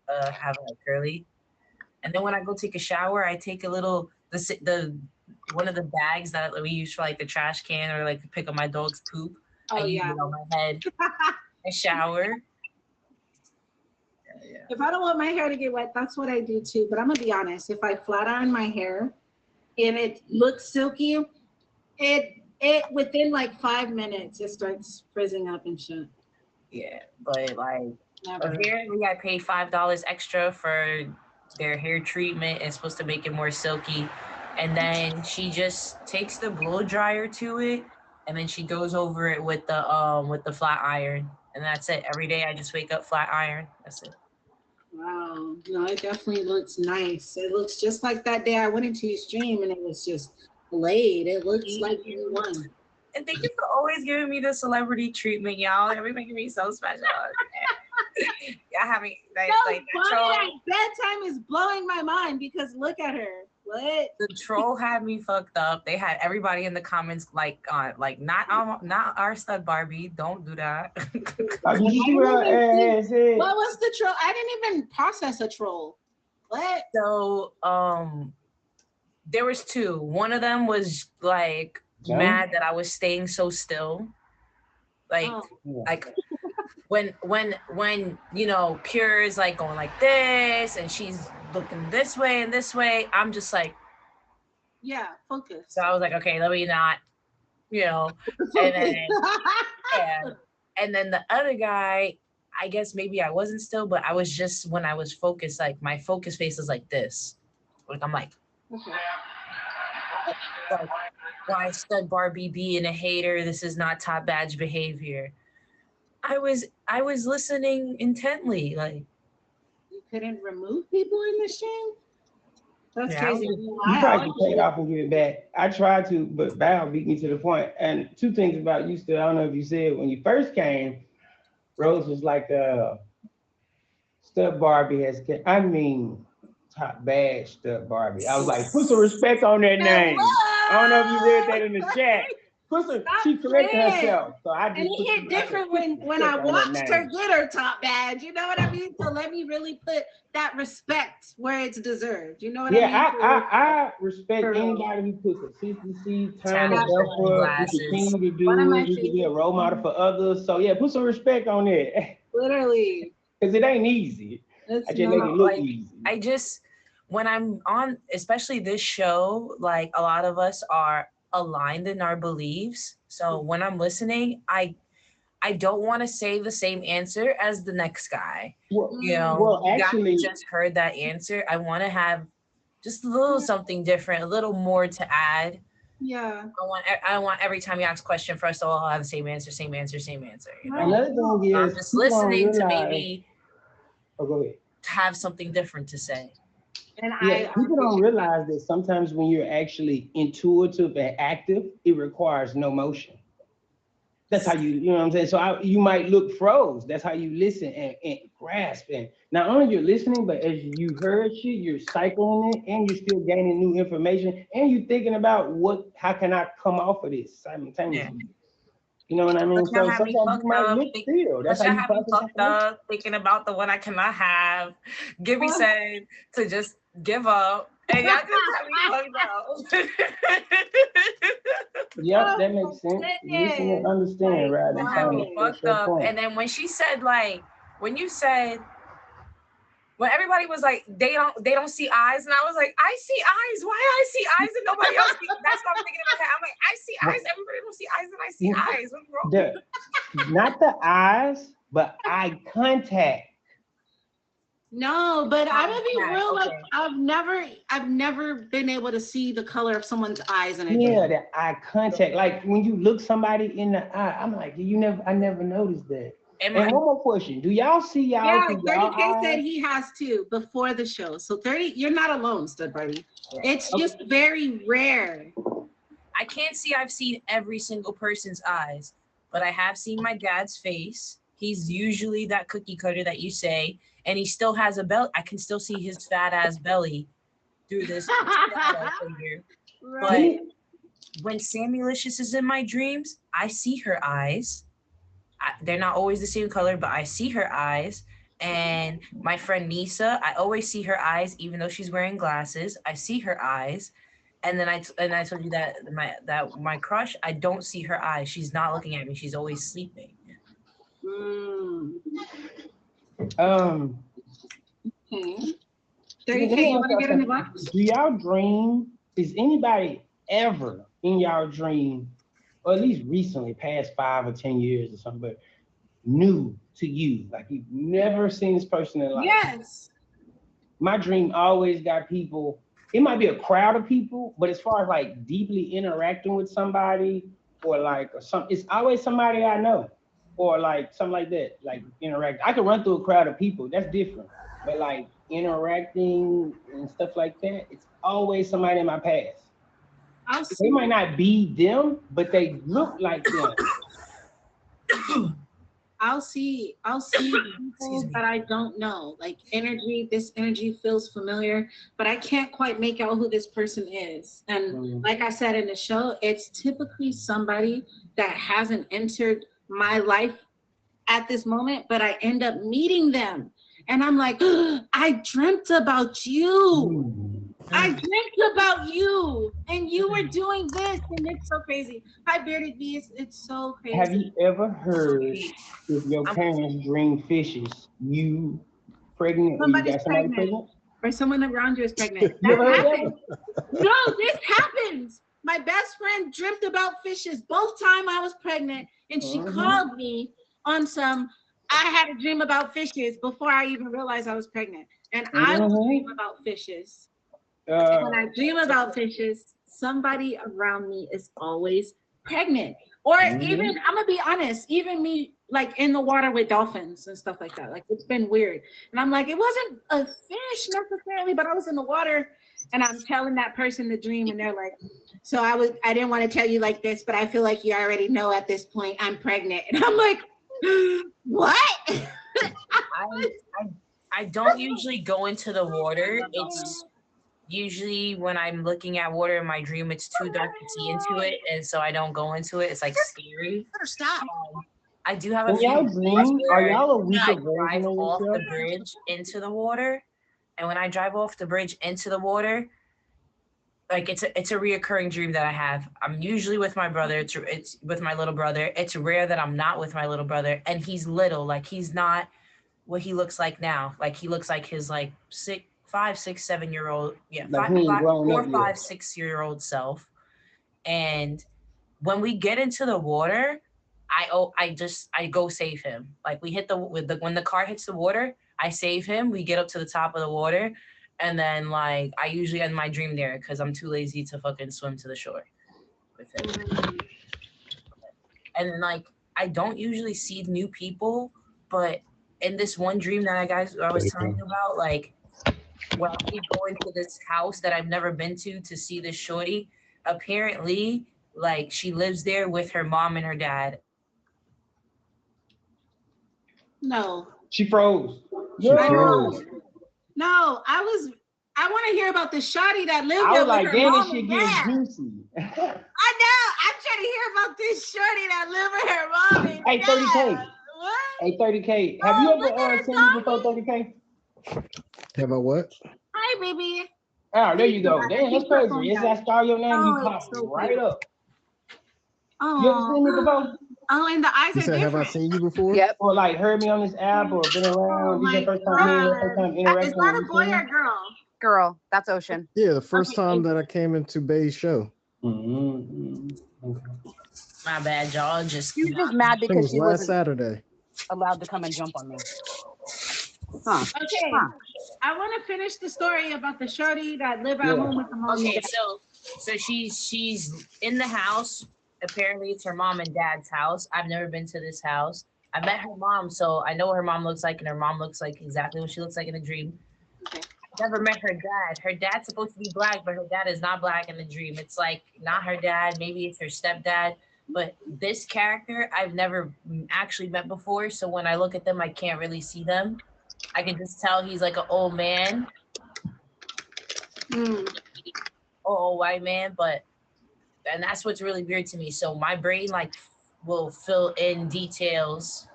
have like curly. And then when I go take a shower, I take a little the one of the bags that we use for like the trash can or like to pick up my dog's poop. I use it on my head. I shower. Yeah. If I don't want my hair to get wet, that's what I do too. But I'm gonna be honest, if I flat iron my hair and it looks silky, it within like 5 minutes it starts frizzing up and shit. Yeah, but like Never. apparently I pay $5 extra for their hair treatment. It's supposed to make it more silky. And then she just takes the blow dryer to it and then she goes over it with the flat iron. And that's it. Every day I just wake up flat iron. That's it. Wow. No, it definitely looks nice. It looks just like that day I went into your stream and it was just laid. It looks like you won. And thank you for always giving me the celebrity treatment, y'all. You're making me so special. Yeah, having like Bonnet at bedtime is blowing my mind because look at her. What? The troll had me fucked up. They had everybody in the comments like not our stud Barbie. Don't do that. What was the troll? I didn't even process a troll. What? So there was two. One of them was like mad that I was staying so still. Like when you know Pure is like going like this and she's looking this way and this way, I'm just like, yeah, focus. So I was like, okay, let me not, you know, and then and then the other guy, I guess maybe I wasn't still, but I was just when I was focused, like my focus face is like this. Like I'm like, like why stud Barbie being a hater? This is not top badge behavior. I was listening intently, like. You couldn't remove people in the stream? That's crazy. You probably can take it off and give it back. I tried to, but Val beat me to the point. And two things about you still, I don't know if you said when you first came, Rose was like Stud Barbie has top badge Stud Barbie. I was like, put some respect on that name. I don't know if you read that in the chat. She corrected herself. So I just and it hit different when I watched her get her top badge. You know what I mean? So let me really put that respect where it's deserved. You know what I mean? I respect anybody who puts consistency, time, and effort. We continue to do it. We can be a role model for others. So yeah, put some respect on it. Literally. Because it ain't easy. I just make it look easy. When I'm on, especially this show, like a lot of us are aligned in our beliefs. So when I'm listening, I don't want to say the same answer as the next guy. Actually, you just heard that answer. I want to have just a little something different, a little more to add. Yeah. I want every time you ask a question for us to all have the same answer. You know? Another thing is, I'm just listening to maybe go ahead. Have something different to say. And people don't realize that sometimes when you're actually intuitive and active, it requires no motion. That's how you know what I'm saying? So you might look froze. That's how you listen and grasp. And not only you're listening, but as you heard shit, you're cycling it and you're still gaining new information and you're thinking about how can I come off of this simultaneously. Yeah. You know what I mean? So sometimes you might look still. That's how you have me fucked up thinking about the one I cannot have. Gibby said to just give up. And y'all just have me fucked up. Yep, that makes sense. Listen and understand, right? Fucked up. And then when she said, like, when everybody was like, they don't see eyes, and I was like, I see eyes. Why I see eyes and nobody else sees? That's what I'm thinking in my head. I'm like, I see eyes. Everybody don't see eyes, and I see eyes. What's wrong? Not the eyes, but eye contact. No, but I'm gonna be real. Okay. Like I've never been able to see the color of someone's eyes in a day. Yeah, the eye contact. Like when you look somebody in the eye, I'm like, I never noticed that. And one more question: do y'all see y'all? Yeah, 30K said he has to before the show. So 30, you're not alone, Stud Barbie. It's just very rare. I can't see. I've seen every single person's eyes, but I have seen my dad's face. He's usually that cookie cutter that you say, and he still has a belt. I can still see his fat ass belly through this shadow figure. But when Sammylicious is in my dreams, I see her eyes. They're not always the same color, but I see her eyes. And my friend Nisa, I always see her eyes, even though she's wearing glasses. I see her eyes. And then I told you that my crush, I don't see her eyes. She's not looking at me. She's always sleeping. Okay. 30K, you want to get in the box? Do y'all dream? Is anybody ever in y'all dream, or at least recently, past 5 or 10 years or something, but new to you? Like you've never seen this person in life? Yes. My dream always got people, it might be a crowd of people, but as far as like deeply interacting with somebody or like it's always somebody I know or like something like that, like interact. I could run through a crowd of people, that's different. But like interacting and stuff like that, it's always somebody in my past. They might not be them, but they look like them. I'll see people that I don't know. Like this energy feels familiar, but I can't quite make out who this person is. And like I said in the show, it's typically somebody that hasn't entered my life at this moment, but I end up meeting them. And I'm like, I dreamt about you. I dreamt about you, and you were doing this, and it's so crazy. Hi, Bearded Bee, it's so crazy. Have you ever heard if your parents dream fishes, you pregnant, or you got somebody pregnant? Or someone around you is pregnant. You ever heard happens. No, this happens. My best friend dreamt about fishes both times I was pregnant, and she called me on some, I had a dream about fishes before I even realized I was pregnant. And I would dream about fishes. And when I dream about fishes, somebody around me is always pregnant. Or even, I'm gonna be honest, even me, like in the water with dolphins and stuff like that. Like it's been weird. And I'm like, it wasn't a fish necessarily, but I was in the water and I'm telling that person the dream and they're like, so I didn't want to tell you like this, but I feel like you already know at this point I'm pregnant. And I'm like, what? I don't usually go into the water. It's usually when I'm looking at water in my dream, it's too dark to see into it, and so I don't go into it. It's like scary. Better stop. I do have a few dreams. Are y'all a weaker version drive off the bridge into the water, and when I drive off the bridge into the water, like it's a reoccurring dream that I have. I'm usually with my brother. It's with my little brother. It's rare that I'm not with my little brother, and he's little. Like he's not what he looks like now. Like he looks like his like 5, 6, 7 year old, like 4, 5, 6 year old self. And when we get into the water, I go save him. Like we hit when the car hits the water, I save him. We get up to the top of the water, and then like I usually end my dream there because I'm too lazy to fucking swim to the shore with him. And like I don't usually see new people, but in this one dream that I was telling you about, like when I keep going to this house that I've never been to see this shorty, apparently like she lives there with her mom and her dad. No. She froze. No, I want to hear about the shawty that lived there with her mom and dad. Juicy. I know. I'm trying to hear about this shorty that lived with her mom and hey, dad. 30K. What? Hey, 30K. Have you ever seen me before 30K? Have I what? Hi, baby. Oh, there you go. Damn, that's crazy. Is that star your name? You popped right up. Oh. You ever seen me before? Oh, and the eyes You are said, different. have I seen you before? Yep. Or like heard me on this app or been around? This is your first time interacting. Is that a boy or girl? Girl, that's Ocean. Yeah, the first time that I came into Bay's show. Okay. My bad, y'all. She's just mad It because was she last wasn't Saturday. allowed to come and jump on me. Huh. Okay. Huh. I want to finish the story about the shorty that live at home with the mom. Okay, so she's in the house. Apparently, it's her mom and dad's house. I've never been to this house. I met her mom, so I know what her mom looks like, and her mom looks like exactly what she looks like in a dream. Okay. Never met her dad. Her dad's supposed to be black, but her dad is not black in the dream. It's like not her dad. Maybe it's her stepdad. but this character I've never actually met before. So when I look at them, I can't really see them. I can just tell he's like an old man, old white man, and that's what's really weird to me. So my brain like will fill in details,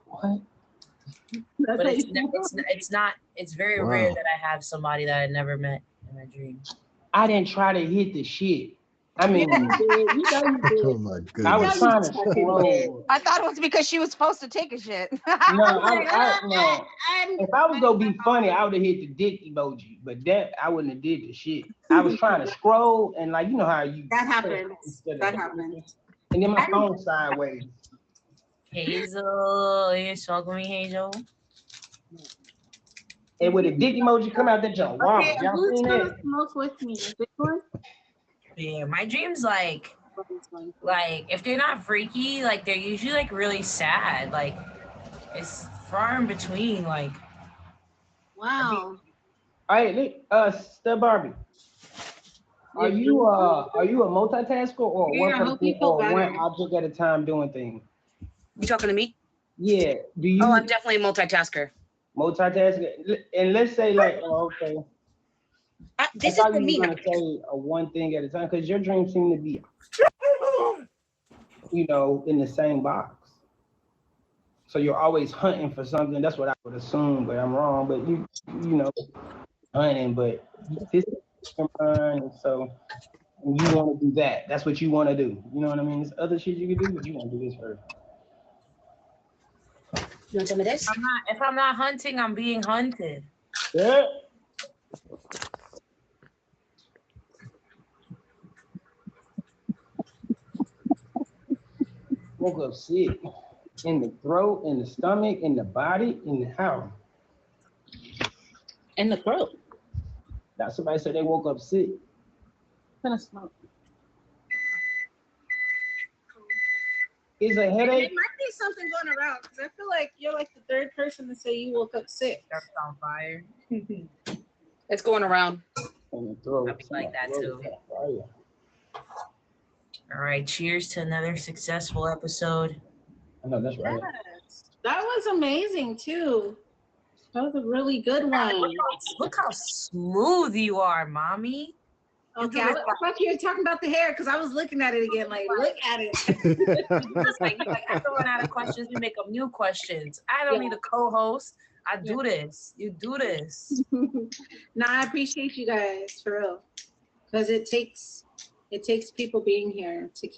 What? but it's very rare Wow. that I have somebody that I never met in my dream. I didn't try to hit the shit. I mean, You know you did. Oh my goodness. I was trying to fucking scroll. I thought it was because she was supposed to take a shit. No, no. If I was gonna be funny, I would have hit the dick emoji, but that I wouldn't have did the shit. I was trying to scroll and like you know how you That happens. instead of- That happens. And then my phone sideways. Hazel, you talking to me, Hazel? And with a dick emoji come out that jump. Wow, Okay, y'all who's seen gonna that? smoke with me? Is it one? Yeah, my dreams like if they're not freaky, like they're usually like really sad. Like it's far in between. Like Wow. All right, Stub Barbie. Are you a multitasker or Yeah, one I hope person you feel or one better. object at a time doing things? You talking to me? Yeah. Do you Oh, I'm definitely a multitasker. multitask? And let's say like, oh, okay. This is I thought for you me. were gonna say a one thing at a time because your dreams seem to be, in the same box. So you're always hunting for something. That's what I would assume, but I'm wrong. But hunting, but this is run, and so and you want to do that. That's what you want to do. You know what I mean? There's other shit you can do, but you want to do this first. You want some of this? if I'm not hunting, I'm being hunted. Yeah. Woke up sick in the throat, in the stomach, in the body, in the house. In the throat. Now somebody said they woke up sick. Gonna smoke. Is a There headache? might be something going around because I feel like you're like the third person to say you woke up sick. That's on fire. It's going around. In the throat. I'd be like that, too. Oh, yeah. All right, cheers to another successful episode. I know that's right. Yes. That was amazing too. That was a really good one. Look how smooth you are, mommy. Okay, I thought you were talking about the hair because I was looking at it again. Like, look at it. It's like, I don't run out of questions. You make up new questions. I don't need a co-host. I do this. You do this. No, I appreciate you guys for real, because it takes people being here to